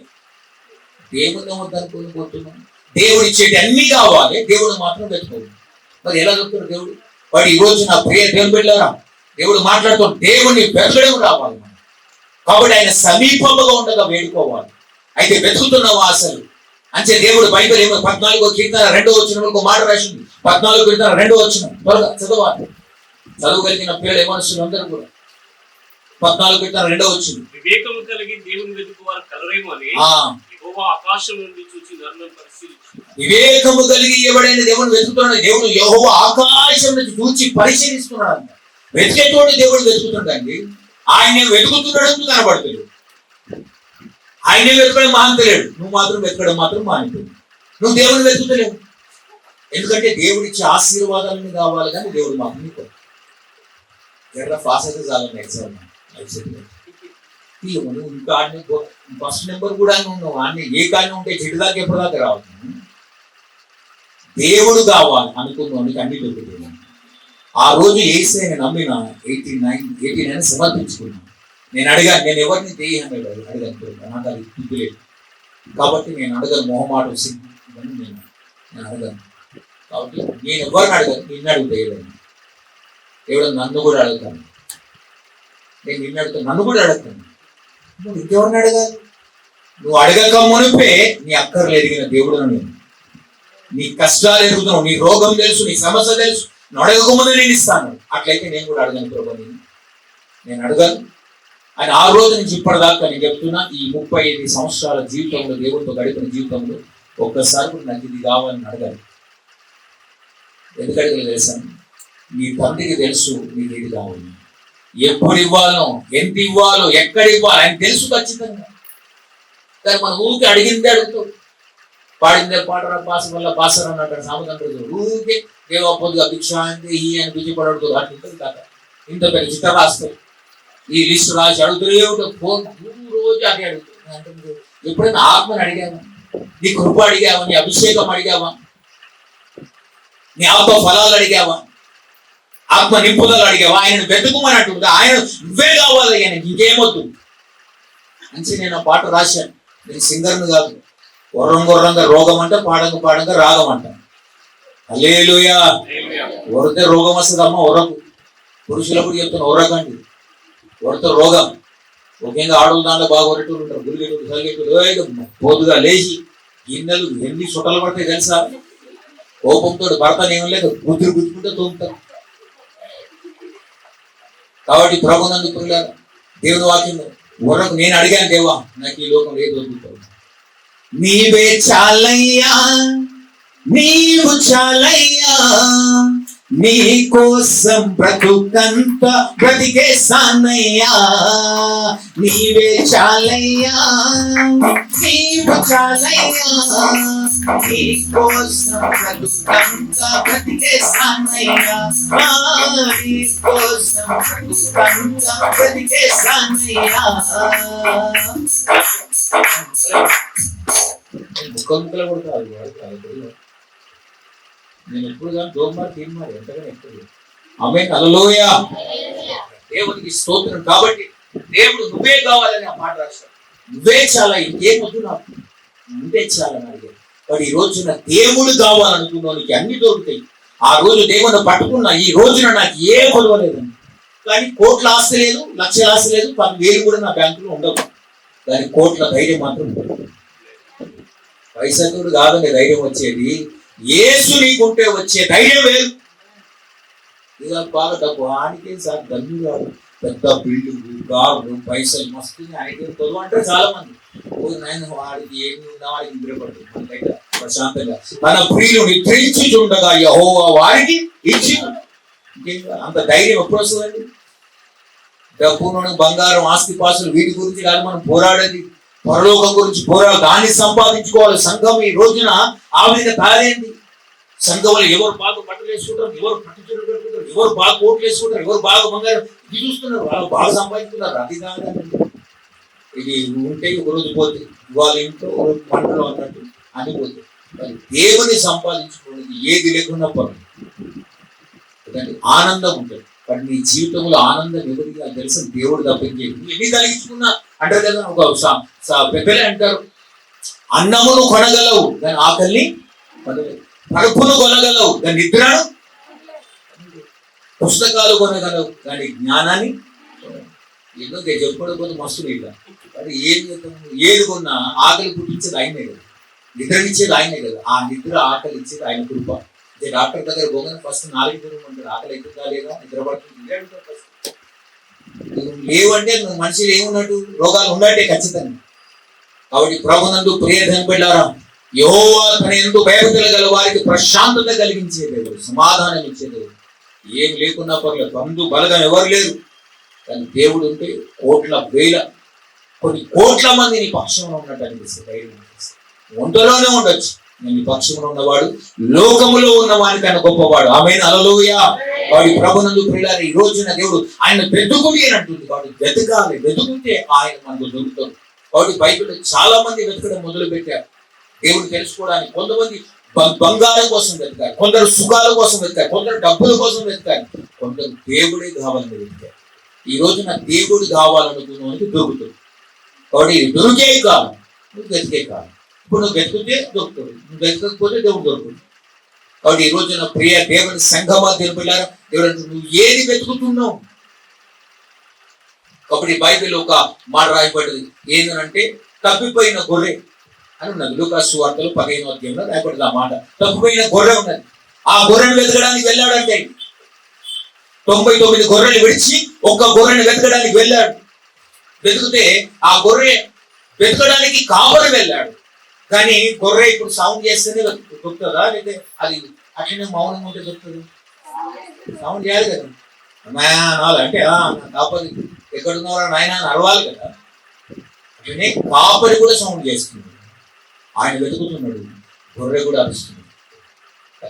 దేవుడిని వద్దనుకుని పోతున్నాం. దేవుడు ఇచ్చేటి అన్ని కావాలి, దేవుడు మాత్రం వెతుకోవాలి. మరి ఎలా చెప్తాడు దేవుడు? వాడు ఈ రోజు నా ప్రియ దేవుని బిడ్డలారా, దేవుడు మాట్లాడుతూ దేవుని వెతకడం రావాలి మనం. కాబట్టి ఆయన సమీపముగా ఉండగా వేడుకోవాలి. అయితే వెతుకుతున్నావా అసలు? అంటే దేవుడు బైబిల్ ఏమో 14వ కీర్తన 2వ వచనంలో ఒక మాట రాసింది. 14వ కీర్తన 2వ వచనం త్వరగా చదవాలి. చదవగలిగిన పిల్లలు ఏమనుషులు అందరూ కూడా 14వ కీర్తన 2వ వచనం. వివేకము కలిగి దేవుని వెతుకువారు కలరేమో అని యెహోవా ఆకాశం నుండి చూచి నరులను పరిశీలించి. వివేకము కలిగి ఎవడైనా దేవుని వెతుకుతున్నాడు, దేవుడు యెహోవా ఆకాశం నుంచి చూచి పరిశీలిస్తున్నాడు అంట. వెతికేటోడు దేవుడు వెతుకుతుండండి. ఆయన వెతుకుతున్నాడు కనబడుతుంది. ఆయనే వెతకడం మానలేడు, నువ్వు మాత్రం వెతకడం మాత్రం మానిపోయింది. నువ్వు దేవుని వెతుకుతలేవు. ఎందుకంటే దేవుడిచ్చే ఆశీర్వాదాలను కావాలి, కానీ దేవుడు మాత్రం ఎర్ర పాస్ అయితే చాలని ఎగ్జామ్ నువ్వు ఇంకా ఫస్ట్ నెంబర్ కూడా నువ్వు అన్ని ఏ కారణం ఉంటే చెడు దాకా ఎప్పుడు దాకా రావాలి. దేవుడు కావాలి అనుకున్నానికి అన్ని దొరుకుతుంది. ఆ రోజు యేసయ్యని నమ్మిన 89 సమర్పించుకున్నాను. నేను అడిగాను, నేను ఎవరిని దేహాన్ని అడిగాను, నాకు అది బుద్ధి లేదు. కాబట్టి నేను అడగను, మొహమాటం సిగ్గు నేను అడగను. కాబట్టి నేను ఎవరిని అడగను, నిన్ను అడుగుతా. ఎవడన్నా నన్ను కూడా అడుగుతాను. నేను నిన్ను అడుగుతాను, నన్ను కూడా అడుగుతాను. నువ్వు ఇంకెవరిని అడగాలి? నువ్వు అడగక మునిపే నీ అక్కర్లు ఎదిగిన దేవుడు. నేను నీ కష్టాలు ఎదుగుతున్నావు, నీ రోగం తెలుసు, నీ సమస్య తెలుసు. నువ్వు అడగక ముందు నేను ఇస్తాను. అట్లయితే నేను కూడా అడగను ప్రభు, నేను అడగను. ఆయన ఆ రోజు నుంచి ఇప్పటిదాకా నేను చెప్తున్నా, ఈ 35 సంవత్సరాల జీవితంలో దేవుడితో గడిపిన జీవితంలో ఒక్కసారి కూడా నాకు ఇది కావాలని అడగాలి. ఎందుకు అడగలేదు తెలుసాను? నీ తండ్రికి తెలుసు నీకు ఇది కావాలి, ఎప్పుడు ఇవ్వాలో, ఎంత ఇవ్వాలో, ఎక్కడ ఇవ్వాలి ఆయన తెలుసు ఖచ్చితంగా. కానీ మనం ఊరికి అడిగిందే అడుగుతాం. పాడిందే పాటరా పాస వల్ల పాసరా అన్నట్టు సామతండ్రులు ఊరికే దేవా పొద్దుగా భిక్ష అంటే ఈ అని బిజీపడడుతుంది. అట్లా ఉంటుంది కాక ఇంత పెద్ద చిత్ర రాస్తాయి. ఈ లిస్ట్ రాసి అడుగుతూనే ఉంటావు. ఫోన్ రోజు అదే అడుగుతుంది అంటే ఎప్పుడైనా ఆత్మని అడిగావా? నీ కృప అడిగావా? నీ అభిషేకం అడిగావా? నీ ఆత్మ ఫలాలు అడిగావా? ఆత్మ నింపుదలు అడిగావా? ఆయనను వెతుకుమని అంటుంది. ఆయన నువ్వే కావాలి, ఆయన ఇంకేమొద్దు మంచి. నేను ఆ పాట రాశాను. నేను సింగర్ను కాదు. గుర్రంగా రోగం అంట, పాడంగా రాగం అంట. హల్లెలూయా. ఒరితే రోగం వస్తుందమ్మా, ఒరకు. పురుషులకు చెప్తున్నా, ఒరకండి. ఒరితే రోగం. ముఖ్యంగా ఆడవాళ్ళు దాంట్లో బాగా ఒరటూరు ఉంటారు. గురిగెట్టుడు సరిగెట్టుడు పోదుగా లేచి గిన్నెలు ఎన్ని చుట్టలు పడతాయి తెలుసా? కోపంతో భర్తను ఏం లేదు, గుద్దుకుంటే తోముతారు. కాబట్టి ప్రభునందు పిల్లలు దేవుని వాక్యం ఒరకు నేను అడిగాను, దేవా నాకు ఈ లోకం ఏది వదులుతావు? నీవే చాలయ్యా, నీవు చాలయ్యా, నీ కోసం బ్రతుకంత బ్రతికేసానయ్యా. నీవే చాలయ్యా, నీవు చాలయ్యా, నీ కోసం బ్రతుకంత బ్రతికేసానయ్యా. నీ కోసం బ్రతుకంత బ్రతికేసానయ్యా. ముక్కలు కొడతారు. నేను ఎప్పుడు కానీ దోమారు తీర్మారు ఎంతగానో ఎప్పుడు ఆమేన్ హల్లెలూయా. దేవునికి స్తోత్రం. కాబట్టి దేవుడు నువ్వే కావాలని ఆ మాట రాశాడు. నువ్వే చాలా, ఇంకేమొద్దు నాకు, నువ్వే చాలని అడిగాడు. వాడు ఈ రోజున దేవుడు కావాలనుకున్నానికి అన్ని దొరుకుతాయి. ఆ రోజు దేవుని పట్టుకున్నా, ఈ రోజున నాకు ఏ కొలవలేదండి. కానీ కోట్ల ఆస్తి లేదు, లక్షల ఆస్తి లేదు, 10,000 కూడా నా బ్యాంకులో ఉండవు. దాని కోట్ల ధైర్యం మాత్రం ఉండదు. పైసకుడు కాదని ధైర్యం వచ్చేది, యేసు నీకుంటే వచ్చే ధైర్యం వేరు. ఇక బాగా డబ్బు ఆయనకేం సార్, డబ్బు కాదు, పెద్ద బిల్డింగ్, కార్లు, పైసలు మస్తు ఆయనకేం తొలవ అంటే చాలా మంది నాయన వాడికి ఏమి ఉన్నా వాడికి నిద్రపడుతుంది. మనకైతే ప్రశాంతంగా తన ప్రియులు నిద్రించి చూడగా యెహోవా వారికి ఇచ్చి. అంత ధైర్యం ఎప్పుడు వస్తుందండి? డబ్బును, బంగారం, ఆస్తి పాస్తులు వీటి గురించి కాదు మనం పోరాడేది. పరలోకం గురించి పోరాడు, దాన్ని సంపాదించుకోవాలి. సంఘం ఈ రోజున ఆ విధంగా తయారైంది. సంఘంలో ఎవరు బాగా బట్టలు వేసుకుంటారు, ఎవరు పట్టు చీరలు పెట్టుకుంటారు, ఎవరు బాగా కోట్లు వేసుకుంటారు, ఎవరు బాగా బంగారం ఇది చూస్తున్నారు, వాళ్ళు బాగా సంపాదించుకున్నారు. అది కాదండి. ఇది ఉంటే ఒక రోజు పోతే, వాళ్ళ ఇంట్లో పంటలు అన్నట్టు అని పోతే. దేవుని సంపాదించుకోవడానికి ఏది లేకుండా పర్లేదు, ఆనందం ఉంటుంది. బట్ నీ జీవితంలో ఆనందం ఎవరికి తెలుసు? దేవుడు తప్పించేది. ఎన్ని కలిగించుకున్నా అంటారు కదా, ఒక పెద్దలే అంటారు, అన్నమును కొనగలవు దాని ఆకలిని కొనగలవు, కడుపును కొనగలవు దాని నిద్రను పుస్తకాలు కొనగలవు కానీ జ్ఞానాన్ని ఏదో చెప్పుకోకపోతే మస్తు ఇట్లా అది ఏది కొన్నా ఆకలి పుట్టించేది ఆయనే కదా, నిద్రనిచ్చేది ఆయనే కదా. ఆ నిద్ర ఆకలి ఇచ్చేది ఆయన కృప. డాక్టర్ దగ్గర పోగానే ఫస్ట్ 4 తిరుగుతుంటాడు, ఆకలి అవుతుందా లేదా, నిద్ర పడుతుంది లేవంటే నువ్వు మనిషి ఏమున్నట్టు, రోగాలు ఉన్నట్టే ఖచ్చితంగా. కాబట్టి ప్రభునందు ప్రియ ధనపెళ్ళారా, యెహోవా తన యందు భయభక్తులు గల వారికి ప్రశాంతత కలిగించే దేవుడు, సమాధానం ఇచ్చే దేవుడు. ఏం లేకున్నా పర్లేదు, బంధు బలగం ఎవరు లేరు, కానీ దేవుడు ఉంటే కొన్ని కోట్ల మంది నీ పక్షంలో ఉన్నట్టు అనిపిస్తుంది. ఒంటలోనే ఉండొచ్చు, నేను నీ పక్షంలో ఉన్నవాడు లోకములో ఉన్న వానికన్నా గొప్పవాడు. ఆమేన్, హల్లెలూయా. వాడి ప్రభునందు ప్రియులారా, ఈ రోజున దేవుడు ఆయన వెతుకుడి అని అంటుంది. వాడు వెతకాలి, వెతుకుంటే ఆయన మనకు దొరుకుతాడు. కాబట్టి బైబిల్లో చాలా మంది వెతకడం మొదలు పెట్టారు దేవుడు తెలుసుకోవడానికి. కొంతమంది బంగారం కోసం వెతకారు, కొందరు సుఖాల కోసం వెతకారు, కొందరు డబ్బుల కోసం వెతకారు, కొందరు దేవుడే కావాలని వెతకారు. ఈ రోజున దేవుడు కావాలనుకున్నవానికి దొరుకుతుంది. కాబట్టి ఇది దొరికే కాలం, నువ్వు వెతికే కాలం. ఇప్పుడు నువ్వు వెతుకుతే దొరుకుతుంది, నువ్వు వెతకకపోతే దేవుడు దొరుకుతుంది. కాబట్టి ఈ రోజున ప్రియ దేవుని సంఘమా తెలుపులారా, దేవుడు అంటే నువ్వు ఏది వెతుకుతున్నావు. కాబట్టి బైబిల్ ఒక మాట రాయబడింది, ఏంటంటే తప్పిపోయిన గొర్రె అని ఉన్నది. లూకాసు సువార్తలో 15వ అధ్యాయంలో రాయబడింది ఆ మాట. తప్పిపోయిన గొర్రె ఉన్నది, ఆ గొర్రెను వెతకడానికి వెళ్ళాడంటే 99 గొర్రెలు విడిచి ఒక్క గొర్రెను వెతకడానికి వెళ్ళాడు. వెతికితే ఆ గొర్రె వెతకడానికి కాపరి వెళ్ళాడు, కానీ గొర్రె ఇప్పుడు సౌండ్ చేస్తేనే దొరుకుతుందా, లేకపోతే అది అట్లనే మౌనంగా ఉంటే దొరుకుతుంది? సౌండ్ చేయాలి కదా, అంటే కాపరి ఎక్కడున్నారా నాయన అని అరవాలి కదా. అట్లనే కాపరి కూడా సౌండ్ చేస్తుంది, ఆయన వెతుకుతున్నాడు, గొర్రె కూడా అరుస్తుంది.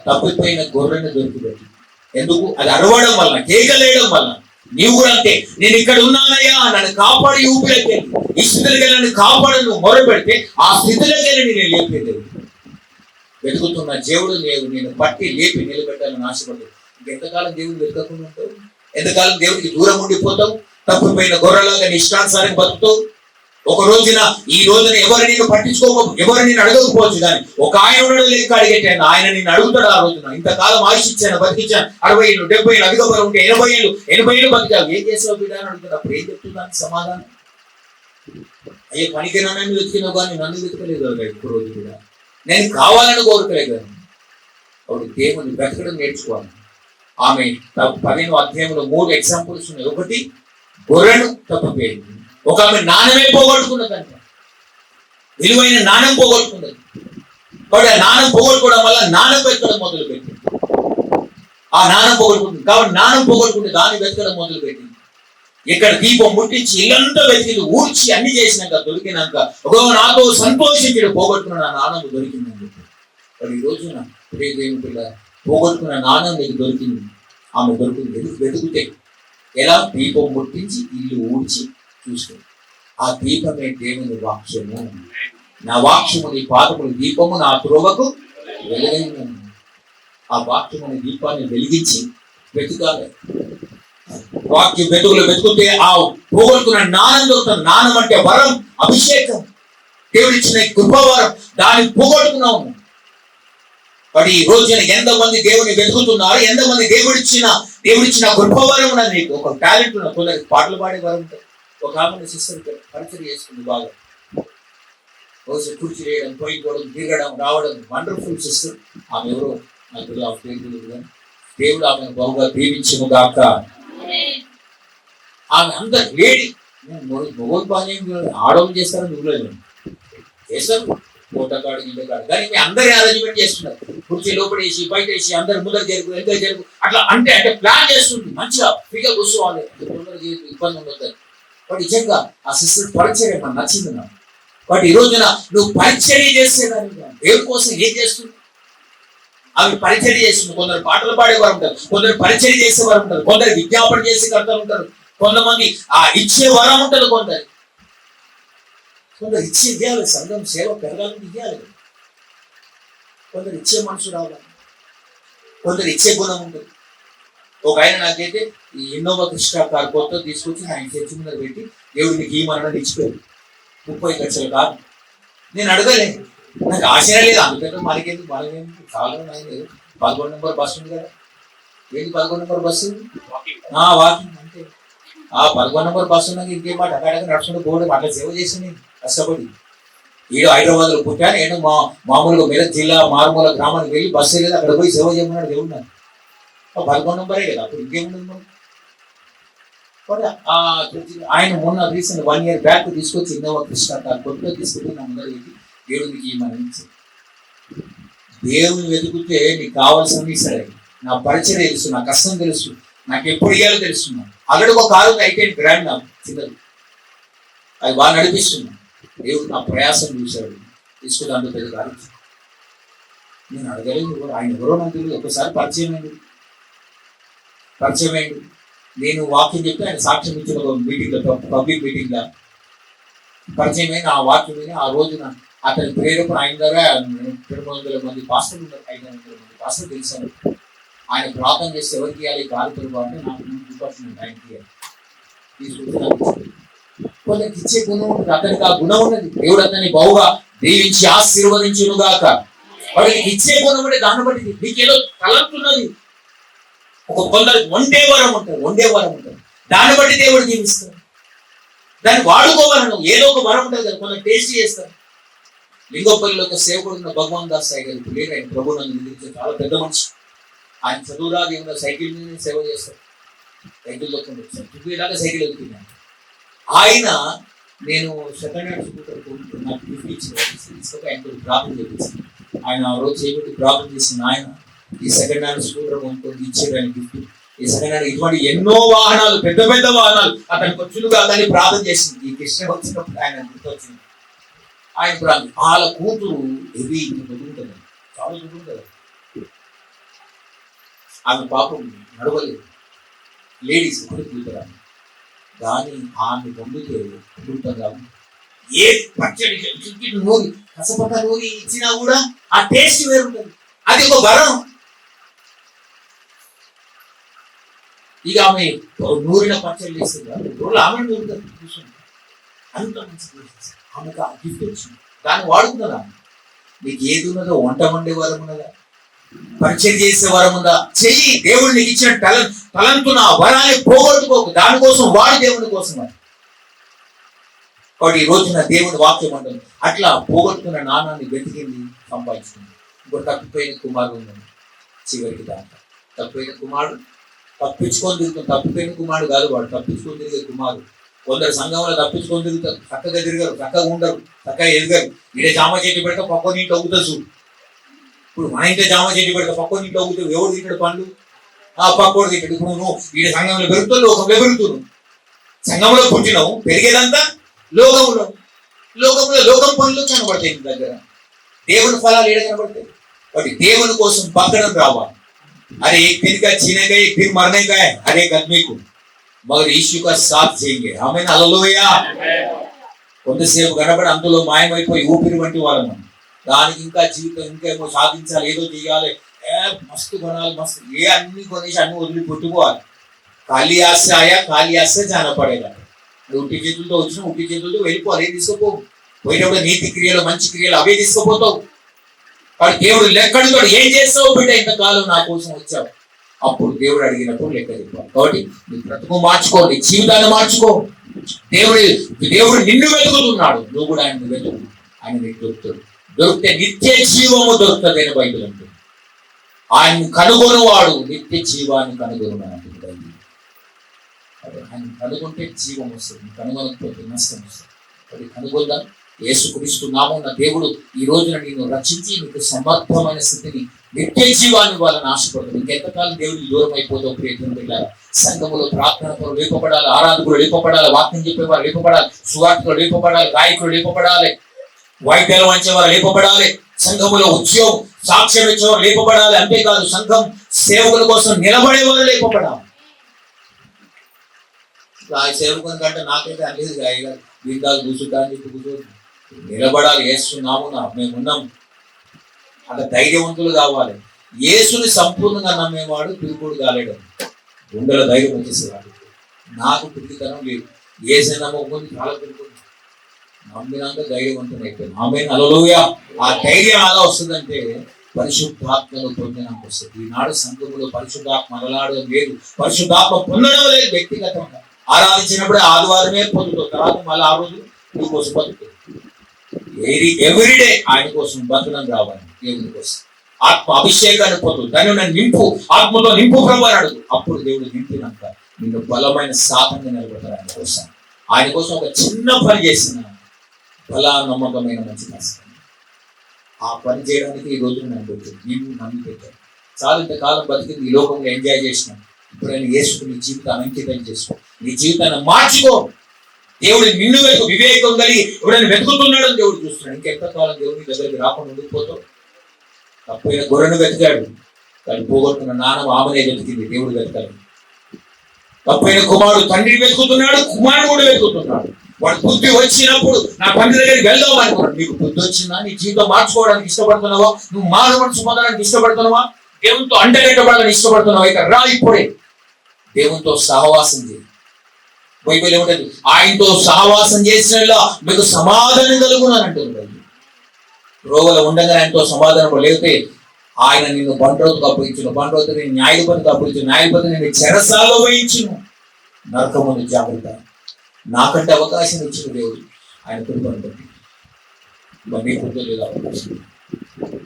తప్పిపోయిన గొర్రెని దొరికిపెట్టి, ఎందుకు? అది అరవడం వల్ల, కేకలేయడం వల్ల. నీవు కూడా అంతే, నేను ఇక్కడ ఉన్నానయ్యా, నన్ను కాపాడి ఊపిరికెళ్ళి ఈ స్థితిలోకి నన్ను కాపాడు నువ్వు మొరపెడితే ఆ స్థితిలోకి వెళ్ళి నేను లేపేది. వెతుకుతున్న దేవుడు నేను పట్టి లేపి నిలబెట్టాలని ఆశపడ్డాడు. ఇంకెంతకాలం దేవుడు వెతకకుండా ఉంటావు? ఎంతకాలం దేవుడికి దూరం ఉండిపోతావు? తప్పిపోయిన గొర్రెలాగా నీ ఇష్టానుసారం బతుకుతావు. ఒక రోజున ఈ రోజున ఎవరు నేను ఎవరు నేను అడగకపోవచ్చు, కానీ ఒక ఆయన ఉండడం లెక్క అడిగేటాను. ఆయన నిన్ను అడుగుతాడు ఆ రోజున, ఇంతకాలం ఆయుష్ ఇచ్చాను, బతికించాను, 60 ఏళ్ళు 70 ఏళ్ళు, అధిక బరువు ఉంటే 80 ఏళ్ళు బతికావు, ఏం చేసావు బిడ్డ అని అడుగుతాడు. అప్పుడు ఏం చెప్తున్నాను సమాధానం? అయ్యే పనికిరానని వెతికినావు కానీ నన్ను వెతకలేదు కదా. ఎక్కువ రోజు కూడా నేను కావాలని కోరుకోలేదు కదా. అప్పుడు దేవుని వెతకడం నేర్చుకోవాలి. ఆమె 15వ అధ్యాయంలో 3 ఎగ్జాంపుల్స్ ఉన్నాయి. ఒకటి, గొర్రెను తప్పిపోయింది. ఒక ఆమె నాణ్యమే పోగొట్టుకున్నదంట, విలువైన నాణ్యం పోగొట్టుకున్నది. కాబట్టి ఆ నాణ్యం పోగొట్టుకోవడం వల్ల నాణ్యం వెతకడం మొదలు పెట్టింది. ఆ నాణ్యం పోగొట్టుకుంటుంది కాబట్టి నాణ్యం పోగొట్టుకుంటే దాన్ని వెతకడం మొదలు పెట్టింది. ఇక్కడ దీపం ముట్టించి ఇల్లంతా వెతికి ఊడ్చి అన్ని చేసినాక దొరికినాక ఒక నాతో సంతోషించి పోగొట్టుకున్న నా నాణ్యం దొరికిందని చెప్పి. మరి ఈ రోజున దేవుని పిల్ల పోగొట్టుకున్న నాణ్యం నీకు దొరికింది, ఆమె దొరికింది. వెతుకుతే ఎలా? దీపం ముట్టించి ఇల్లు ఊడ్చి చూసుకో. ఆ దీపమే దేవుని వాక్యము. నా వాక్యము నీ పాదములు దీపము, నా త్రోవకు వెలుగైన. ఆ వాక్యము దీపాన్ని వెలిగించి వెతుకాలి. వాక్య వెతుకుతే ఆ పోగొట్టుకున్న నాణం దొరుకుతుంది. నాణం అంటే వరం, అభిషేకం, దేవుడిచ్చిన కృపవరం. దాన్ని పోగొట్టుకున్నాము. వాటి ఈ రోజున ఎంతమంది దేవుని వెతుకుతున్నారు, ఎంతమంది దేవుడిచ్చిన కృపవరం ఉన్నది. నీకు ఒక టాలెంట్ ఉన్నది, కొందరికి పాటలు పాడే వరం ఉంటుంది. ఒక ఆమె సిస్టర్ పరిచయం చేసుకుంది బాగా, రోజు కుర్చీ వేయడం, పోయిపోవడం, దిగడం, రావడం, వండర్ఫుల్ సిస్టర్. ఆమె ఎవరో నాకు ఆ పేరు తెలియదు, కానీ దేవుడు ఆమెను బహుగా దీవించును గాక. ఆమె అందరు లేడీ, మొగోలు పని ఆడవాళ్ళు చేస్తారని నువ్వులేదు చేస్తారు, కోటకాడు ఇంటకాడు, కానీ మీ అందరి అరేంజ్మెంట్ చేస్తున్నారు. కుర్చీ లోపడేసి బయట వేసి అందరు ముందర జరుగు, వెనక జరుగు, అట్లా అంటే ప్లాన్ చేస్తుంది. మంచిగా ఫ్రీగా కూర్చోవాలి, ఇబ్బంది ఉండదు. వాటి నిజంగా ఆ సిస్టర్ పరిచర్య మనకు నచ్చింది నాకు. వాటి ఈ రోజున నువ్వు పరిచర్య చేసేదాన్ని దేవుడి కోసం ఏం చేస్తుంది? అవి పరిచర్య చేస్తుంది. కొందరు పాటలు పాడేవారు ఉంటారు, కొందరు పరిచర్య చేసేవారు ఉంటారు, కొందరు విజ్ఞాపన చేసే కర్తలు ఉంటారు, కొంతమంది ఆ ఇచ్చే వరం ఉంటుంది, కొందరు ఇచ్చే ఇవ్వాలి. సంఘం సేవ పెరగాలని ఇవ్వాలి. కొందరు ఇచ్చే మనసు రావాలి, కొందరు ఇచ్చే గుణం ఉంటుంది. ఒక ఆయన నాకైతే ఈ ఇన్నోవా కృష్ణ కారు కొత్త తీసుకొచ్చి ఆయన చర్చి ముందర పెట్టి దేవుడికి ఈ మరణాన్ని ఇచ్చిపోయాడు. 30 లక్షల కారు. నేను అడగలేదు, నాకు ఆశ లేదు. అందుకంటే మనకేంటి, మనమేంటి, చాలా లేదు. 11 నెంబర్ బస్ ఉంది కదా, ఏంటి 11 నెంబర్ బస్సు? వాకింగ్. వాకింగ్ అంతే. 11 నెంబర్ బస్సు ఉన్నది ఇంకేం మాట అక్కడ నడుచుకుంటూ పోవడం అట్లా సేవ చేసింది కష్టపడి. ఈడు హైదరాబాద్లో పుట్టాను నేను మామూలుగా మెదక్ జిల్లా మారుమూల గ్రామానికి వెళ్ళి బస్సు లేదు అక్కడ పోయి సేవ చేయమన్నాడు దేవుడు నాకు. 11 నెంబరే కదా అప్పుడు ఇంకేముంది మనం. ఆయన మొన్న రీసెంట్ 1 year బ్యాక్ తీసుకొచ్చి ఇన్నోవా కృష్ణ కొట్టులో తీసుకొచ్చి నా ముందర పెట్టి దేవుడికి ఇవ్వమని. దేవుని వెతుకుతే నీకు కావాల్సినవి ఇస్తాడు. నా పరిచయం తెలుసు, నా కష్టం తెలుసు, నాకు ఎప్పుడు ఇవ్వాలో తెలుస్తున్నాను. ఆల్రెడీ ఒక కారు అయిపోయింది గ్రాండ్ నాకు చిన్నది, అది బాగా నడిపిస్తున్నాను. దేవుడు నా ప్రయాసం చూశాడు, తీసుకుంటే అందుకు పెద్ద కారు. నేను అడగలేదు ఆయన ఎవరో నాకు తెలియదు. ఒకసారి పరిచయం అయింది. నేను వాక్యం చెప్తే ఆయన సాక్ష్యం ఇచ్చిన ఒక మీటింగ్లో, పబ్లిక్ మీటింగ్లో పరిచయం అయిన ఆ వాక్యం విని ఆ రోజున అతని ప్రేరేపణ ఆయన ద్వారా 200 మంది పాస్టర్లు ఉన్నారు. 500 మంది పాస్టర్లు తెలిసాను. ఆయన ప్రార్థన చేస్తే ఎవరికి ఇవ్వాలి కారు అంటే నాకు డిపార్ట్మెంట్ ఆయనకి తీసుకుంటున్నాను. కొందరికి ఇచ్చే గుణం ఉంటుంది, అతనికి ఆ గుణం ఉన్నది. దేవుడు అతన్ని బహుగా దీవించి ఆశీర్వదించునుగాక. వాడికి ఇచ్చే గుణం ఉంటే దాన్ని బట్టి నీకేదో తలంతున్నది. కొందరికి వండే వరం ఉంటుంది, దాన్ని బట్టి దేవుడు దీవిస్తాడు. దాన్ని వాడుకోవాలను ఏదో ఒక వరం ఉంటుంది కదా, కొందరు టేస్ట్ చేస్తారు. లింగోపల్లిలో ఒక సేవకుడు ఉన్న భగవాన్ దాస్ సాయి గారు లేరు, ఆయన ప్రభు నన్ను నిలిచే చాలా పెద్ద మనిషి. ఆయన చదువురా దేవుడు సైకిల్ మీద సేవ చేస్తారు. సైకిల్లో చదువులాగా సైకిల్ వెళ్తున్నాను. ఆయన నేను సెకండ్ హ్యాండ్ స్కూటర్ నాకు గిఫ్ట్ ఇచ్చిన ఆయన ప్రాబ్లం చేపించాను. ఆయన ఆ రోజు చేయబట్టి ప్రాబ్లం చేసిన ఆయన ఈ సెకండ్ హ్యాండ్ స్కూటర్ కొనుక్కొని ఇచ్చారు ఆయన గిఫ్ట్. ఈ సెకండ్ హ్యాండ్ ఇటువంటి ఎన్నో వాహనాలు, పెద్ద పెద్ద వాహనాలు అతనికి వచ్చులుగా అతన్ని ప్రార్థన చేసింది. ఈ కృష్ణ వచ్చినప్పుడు ఆయన గుర్తొచ్చింది. ఆయన ప్రార్థన వాళ్ళ కూతురు హెవీ ఉంటుంది, చాలా ఉంటుంది. ఆమె పాపం నడవలేదు, లేడీస్ ఒకటి కూతురు. కానీ ఆమె పొందితే అద్భుతంగా ఏ పచ్చడి నూరి కసపక్క నూరి ఇచ్చినా కూడా ఆ టేస్ట్ వేరుంటుంది. అది ఒక వరం. ఇక ఆమె నూరిన పచ్చడి వేస్తుంది, ఆమె నూరుతుంది కూర్చొని. అంత మంచి ఆమెకు ఆ గిఫ్ట్ వచ్చింది, దాన్ని వాడుకున్నదా? నీకు ఏది ఉన్నదో వంట వండే వరం ఉన్నదా, పరిచయం చేసే వరం ఉందా? చెయ్యి. దేవుడు నీకు ఇచ్చిన తలంతున్న వరాన్ని పోగొట్టుకోకు, దానికోసం వాడి దేవుని కోసం అది. కాబట్టి ఈ రోజున దేవుని వాక్యం అంటుంది అట్లా పోగొట్టుకున్న నాణాన్ని వెతికింది, సంపాదించుకుంది. ఇంకోటి తప్పిపోయిన కుమారుడు ఉన్నాడు చివరికి దాంట్లో. తప్పిపోయిన కుమారుడు తప్పించుకొని తిరుగుతాం. తప్పిపోయిన కుమారుడు కాదు వాడు, తప్పించుకొని తిరిగే కుమారుడు. కొందరు సంఘంలో తప్పించుకొని తిరుగుతారు, చక్కగా తిరగరు, చక్కగా ఉండరు, చక్కగా ఎదగరు. ఇదే జామ చెట్టు పెడితే పక్క నీళ్ళు అవుతుంది చూడు. ఇప్పుడు మన ఇంట్లో జామ చెట్టు పెడితే పక్క నీళ్ళు అవుతుంది. ఎవరు తింటాడు పండ్లు? పక్కోడు తింటాడు. ఇప్పుడు నువ్వు ఈ సంఘంలో పెరుగుతావు, లోకంలో పెరుగుతున్నావు. సంఘంలో పుట్టినావు, పెరిగేదంతా లోకంలో. లోకం పనులు కనబడతాయి ఇంటి దగ్గర, దేవుని ఫలాలు ఏడ కనబడతాయి. వాటి దేవుని కోసం బతకడం రావాలి. अरे एक दिन का जीने एक दिन मरने का है हर एक आदमी को, मगर यीशु का साथ जिएंगे. आमीन, హల్లెలూయా. కొంతసేపు కనబడి అందులో మాయమైపోయి ఊపిరి వంటి వాళ్ళం. దానికి ఇంకా జీవితం ఇంకేమో సాధించాలి, ఏదో చేయాలి, మస్తు కొనాలి, మస్తు ఏ అన్ని కొనేసి అన్ని వదిలి పెట్టుకోవాలి. ఖాళీ ఆశ ఆయా ఖాళీ ఆశ జాన పడేదా. ఉట్టి చేతులతో వచ్చిన ఉట్టి చేతులతో వెళ్ళిపోవాలి. ఏం తీసుకోపోవు. పోయినప్పుడు నీతి క్రియలు మంచి క్రియలు అవే తీసుకుపోతావు. వాడు దేవుడు లెక్కడుతాడు, ఏం చేస్తావు బిడ్డ ఇంతకాలం నా కోసం వచ్చావు. అప్పుడు దేవుడు అడిగినప్పుడు లెక్క చెప్పాలి. కాబట్టి నీ బ్రతుకు మార్చుకో, నీ జీవితాన్ని మార్చుకో. దేవుడు నిన్ను వెతుకుతున్నాడు, నువ్వు కూడా ఆయన వెతుకు. ఆయన నీకు దొరుకుతాడు. దొరికితే నిత్య జీవము దొరుకుతుంది అని బైబిల్ అంటుంది. ఆయన కనుగొనవాడు నిత్య జీవాన్ని కనుగొనమని అంటుంది బైబిల్. ఆయన కనుగొంటే జీవం వస్తుంది, కనుగొనకపోతే నష్టం వస్తుంది. అది కనుగొందాం. యేసుక్రీస్తు నామమున దేవుడు ఈ రోజున నిన్ను రక్షించి నీకు సమర్థమైన స్థితిని, నిత్య జీవాన్ని ఇవ్వాలని ఆశపడుతుంది. ఇంకెంతకాలం దేవుడికి దూరం అయిపోతావు ప్రియతమ పిల్లారా. సంఘములో ప్రార్థనలు లేపబడాలి, ఆరాధకులు లేపబడాలి, వాక్యం చెప్పేవారు లేపబడాలి, సువార్తలు లేపబడాలి, గాయకులు లేపబడాలి, వాయిద్యాలు వంచేవారు లేపబడాలి, సంఘములో ఉద్యోగం సాక్ష్యం ఇచ్చేవారు లేపబడాలి. అంతేకాదు సంఘం సేవకుల కోసం నిలబడేవారు లేపబడాలి. ఆ సేవకుని కంటే నాకైతే అనేది గాయగా వీళ్ళ కూర్చుంటా అని చెప్పి కూర్చోదు. నిలబడాలి. యేసునామమున మేమున్నాం అంత ధైర్యవంతులు కావాలి. యేసుని సంపూర్ణంగా నమ్మేవాడు పిలుపుడు కాలేడు. గుండెల ధైర్యం వచ్చేసేవాడు. నాకు పిలితనం లేదు. యేసు నమ్మకం చాలా పిలుపుడు, నమ్మినాక ధైర్యవంతులు అయిపోయింది. ఆమేన్, హల్లెలూయా. ఆ ధైర్యం అలా వస్తుందంటే పరిశుద్ధాత్మను పొందడానికి వస్తుంది. ఈనాడు సంఘంలో పరిశుద్ధాత్మ అలలాడడం లేదు, పరిశుద్ధాత్మ పొందడం లేదు. వ్యక్తిగతంగా ఆరాధించినప్పుడే ఆదివారమే పొందుతావు, తర్వాత మళ్ళీ ఆ రోజు నీ కోసం బతుకు. ఎవ్రీడే ఆయన కోసం బతకడం రావాలి. దేవుని కోసం ఆత్మ అభిషేకాన్ని పొందు, దాన్ని నన్ను నింపు, ఆత్మలో నింపు ప్రభు అని అడుగు. అప్పుడు దేవుడు నింపినాక నిన్ను బలమైన సాధంగా నిలబడతారు ఆయన కోసం. ఆయన కోసం ఒక చిన్న పని చేసిన బలా నమ్మకమైన మంచి కష్టం. ఆ పని చేయడానికి ఈ రోజు నన్ను పెట్టాను, నీవు నమ్మి పెట్టాను. చాలా ఇంతకాలం బతికింది ఈ లోకంలో ఎంజాయ్ చేసినాం. ఇప్పుడైనా యేసుకు నీ జీవితాన్ని అంకితం చేసుకో, నీ జీవితాన్ని మార్చుకో. దేవుడు నిన్ను వైపు వివేకం కలిగి ఎవడైనా వెతుకుతున్నాడని దేవుడు చూస్తున్నాడు. ఇంకెంతకాలం దేవుడి దగ్గరికి రాకుండా ఉండిపోతావు. తప్పైన గొర్రెను వెతికాడు, కానీ పోగొట్టుకున్న నాన్న ఆమెనే వెతికింది, దేవుడు వెతకాలి. తప్పైన కుమారుడు తండ్రిని వెతుకుతున్నాడు, కుమారుడు కూడా వెతుకుతున్నాడు. వాడు బుద్ధి వచ్చినప్పుడు నా తండ్రి దగ్గరికి వెళ్దాం అనుకున్నాడు. నీకు బుద్ధి వచ్చిందా? నీ జీవితం మార్చుకోవడానికి ఇష్టపడుతున్నావా? నువ్వు మానవ మనసు పొందడానికి ఇష్టపడుతున్నావా? దేవునితో అంటగట్టబడాలని ఇష్టపడుతున్నావా? ఇక రా, ఇప్పుడే దేవునితో సహవాసం చేయి. బైబిల్ ఏమిటది? ఆయనతో సహవాసం చేసిన మీకు సమాధానం కలుగునంటుంది. రోగులు ఉండగా ఆయనతో సమాధానం లేకపోతే ఆయన నిన్ను బండ్రోతుకు అప్పగించును, బండ్రోతు నేను న్యాయపతికి అప్పగించును, న్యాయపతి నేను చెరసాలలో వహించును. నరకం ముందు జాగ్రత్త. నాకంటే అవకాశం ఇచ్చిన దేవుడు ఆయన కృపను బట్టి. మరి నీకు ఉందో లేదో అవకాశం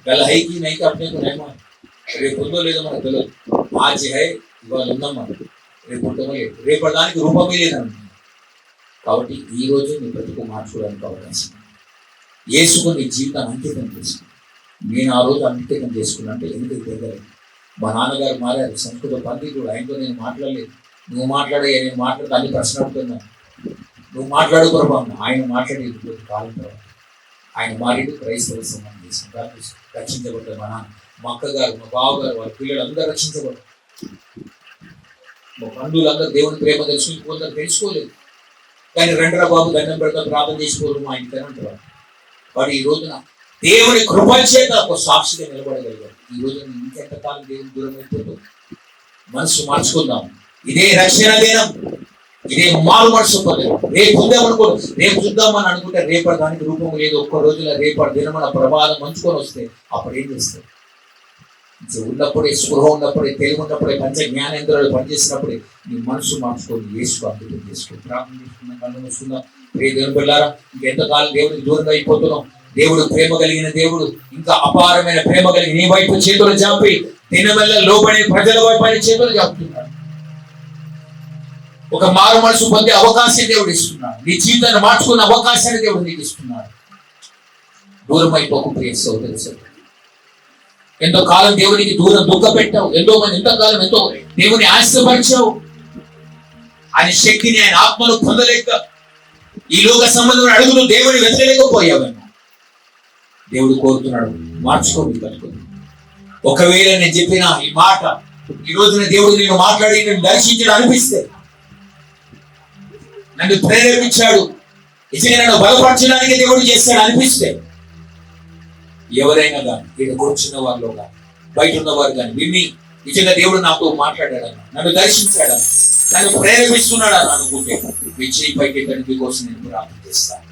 గల హైకి నైకి అప్నే నయమా. రేపు ఉందో లేదో మనకు తెలియదు. ఆజ్ హై, ఇవాళ ఉందాం మనం, రేపు ఉంటుందో లేదు, రేపటి దానికి రూపమే లేదంటున్నాం. కాబట్టి ఈ రోజు నీ బ్రతుకు మార్చుకోవడానికి అవకాశం. యేసుకు నీ జీవితాన్ని అంకితం చేసుకుని. నేను ఆ రోజు అంకితం చేసుకున్నా అంటే ఎందుకు తిరగలేదు. మా నాన్నగారు మారారు, సంస్కృత పండితుడు, ఆయనతో నేను మాట్లాడలేదు. నువ్వు మాట్లాడే, నేను మాట్లాడితే అన్ని ప్రశ్న అడుగుతున్నాను. నువ్వు మాట్లాడు ప్రభావం, ఆయన మాట్లాడేది కాలం తర్వాత ఆయన మారేది క్రైస్తవ సమానం చేసిన రక్షించబడ్డారు. మా నాన్న, మా అక్కగారు, మా బావగారు, వాళ్ళ పిల్లలు అందరూ రక్షించబడ్డారు. మా బంధువులందరూ దేవుని ప్రేమ తెలుసుకుని తెలుసుకోలేదు. కానీ రెండరా బాబు దండం పెడతా ప్రార్థన చేసుకోవడం మా ఇంటికి అంటారు. వాడు ఈ రోజున దేవుని కృప చేత ఒక సాక్షిగా నిలబడగలిగాడు. ఈ రోజున ఇంకెంతకాలం దేవుని దూరం అయిపోతూ మనసు మార్చుకుందాం. ఇదే రక్షణ దినం, ఇదే మారు మనసు పొందాం. రేపు చూద్దామనుకో, రేపు చూద్దామని అనుకుంటే రేపటి దానికి రూపం లేదు. ఒక్క రోజుల రేపటి దినమున ప్రమాదం మంచుకొని వస్తే అప్పుడు ఏం చేస్తాం? ఉన్నప్పుడే, స్పృహ ఉన్నప్పుడే, తెలివి ఉన్నప్పుడే, పంచ జ్ఞానేంద్రాలు పనిచేసినప్పుడే నీ మనసు మార్చుకొని యేసు అంకితం చేసుకొని ప్రార్థన చేసుకున్నాం. కళ్ళు మూసుకుందాం. ప్రియ దేవుని బిడ్డలారా, ఇంకెంతకాలం దేవునికి దూరంగా అయిపోతున్నాం. దేవుడు ప్రేమ కలిగిన దేవుడు, ఇంకా అపారమైన ప్రేమ కలిగి నీ వైపు చేతులు చాపి దినవల్ల లోబడే ప్రజల వైపు ఆయన చేతులు చాపుతున్నాడు. ఒక మారు మనసు పొందే అవకాశం దేవుడు ఇస్తున్నాడు. నీ జీవితాన్ని మార్చుకున్న అవకాశాన్ని దేవుడు నీకు ఇస్తున్నాడు. దూరం అయిపోకు ప్రియ సోదరి సోదరి. ఎంతో కాలం దేవునికి దూరం దుఃఖ పెట్టావు. ఎంతకాలం ఎంతో దేవుని ఆశపరిచావు. ఆయన శక్తిని, ఆయన ఆత్మను పొందలేక ఈ లోక సంబంధం అడుగుతూ దేవుని వెతకలేకపోయావేమో. దేవుడు కోరుతున్నాడు, మార్చుకోండి కలుగుతుంది. ఒకవేళ నేను చెప్పిన ఈ మాట ఈ రోజున దేవుడు నేను మాట్లాడి నేను దర్శించడం అనిపిస్తే, నన్ను ప్రేరేపించాడు, నిజంగా నన్ను బలపరచడానికి దేవుడు చేస్తాడు అనిపిస్తే, ఎవరైనా కానీ ఇక్కడ కూర్చున్న వారిలో కానీ బయట ఉన్న వారు కానీ విని నిజంగా దేవుడు నాతో మాట్లాడాడని, నన్ను దర్శించాడని, నన్ను ప్రేరేపిస్తున్నాడని అనుకుంటే మీ చేయి పైకి తండ్రి కోసం నేను ప్రార్థన చేస్తాను.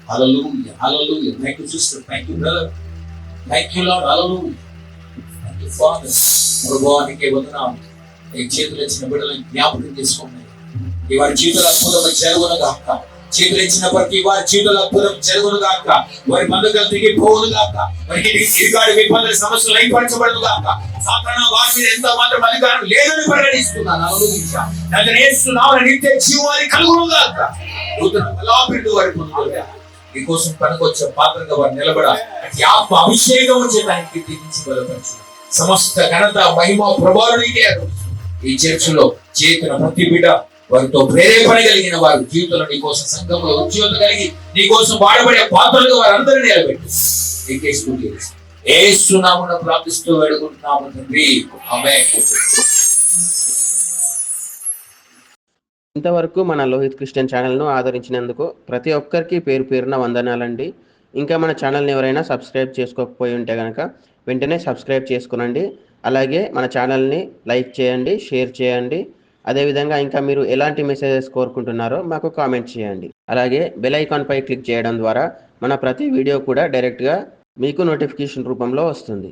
Hallelujah, hallelujah. Thank you sister, thank you brother, thank you Lord, hallelujah, thank you father. ప్రభువానికి వందనాలు. ఈ చేతులు ఇచ్చిన బిడ్డలను జ్ఞాపకం చేసుకోండి. ఈ వారి జీవితాల అద్భుతం జరుగునుగాక. చేతులు ఇచ్చిన ప్రతి వారి జీవితాల అద్భుతం జరుగునుగాక. వారి బంధువులు తిరిగిపోవునుగాక. వారికి ఇరుగాడి విపత్తుల సమస్యలు అయిపరచబడునుగాక. సాతాన వారి మీద ఎంత మాత్రం అధికారం లేదని ప్రకటిస్తున్నాను. హల్లెలూయా. నిత్య జీవాన్ని కలుగునుగాక. నూతన బలాభివృద్ధి వారి పొందుగా మీకోసం పనికొచ్చే పాత్రగా వారు నిలబడాలి. ఆత్మ అభిషేకం చేయడానికి తీర్చి బలపరచు. సమస్త ఘనత, మహిమ, ప్రభావం నీకే. ఈ చర్చిలో చేతున్న ప్రతి బిడ్డ వారితో ప్రేరేపణ కలిగిన వారి జీవితంలో నీకోసం సంఘంలో ఉద్యోగం కలిగి నీకోసం వాడబడే పాత్రలుగా వారందరినీ నిలబెట్టు. నీకే స్తుతి. యేసు నామమున ప్రార్థిస్తూ వేడుకుంటున్నాము తండ్రి, ఆమేన్. ఇంతవరకు మన లోహిత్ క్రిస్టియన్ ఛానల్ను ఆదరించినందుకు ప్రతి ఒక్కరికి పేరు పేరున వందనాలండి. ఇంకా మన ఛానల్ని ఎవరైనా సబ్స్క్రైబ్ చేసుకోకపోయి ఉంటే కనుక వెంటనే సబ్స్క్రైబ్ చేసుకునండి. అలాగే మన ఛానల్ని లైక్ చేయండి, షేర్ చేయండి. అదేవిధంగా ఇంకా మీరు ఎలాంటి మెసేజెస్ కోరుకుంటున్నారో మాకు కామెంట్ చేయండి. అలాగే బెల్ ఐకాన్పై క్లిక్ చేయడం ద్వారా మన ప్రతి వీడియో కూడా డైరెక్ట్గా మీకు నోటిఫికేషన్ రూపంలో వస్తుంది.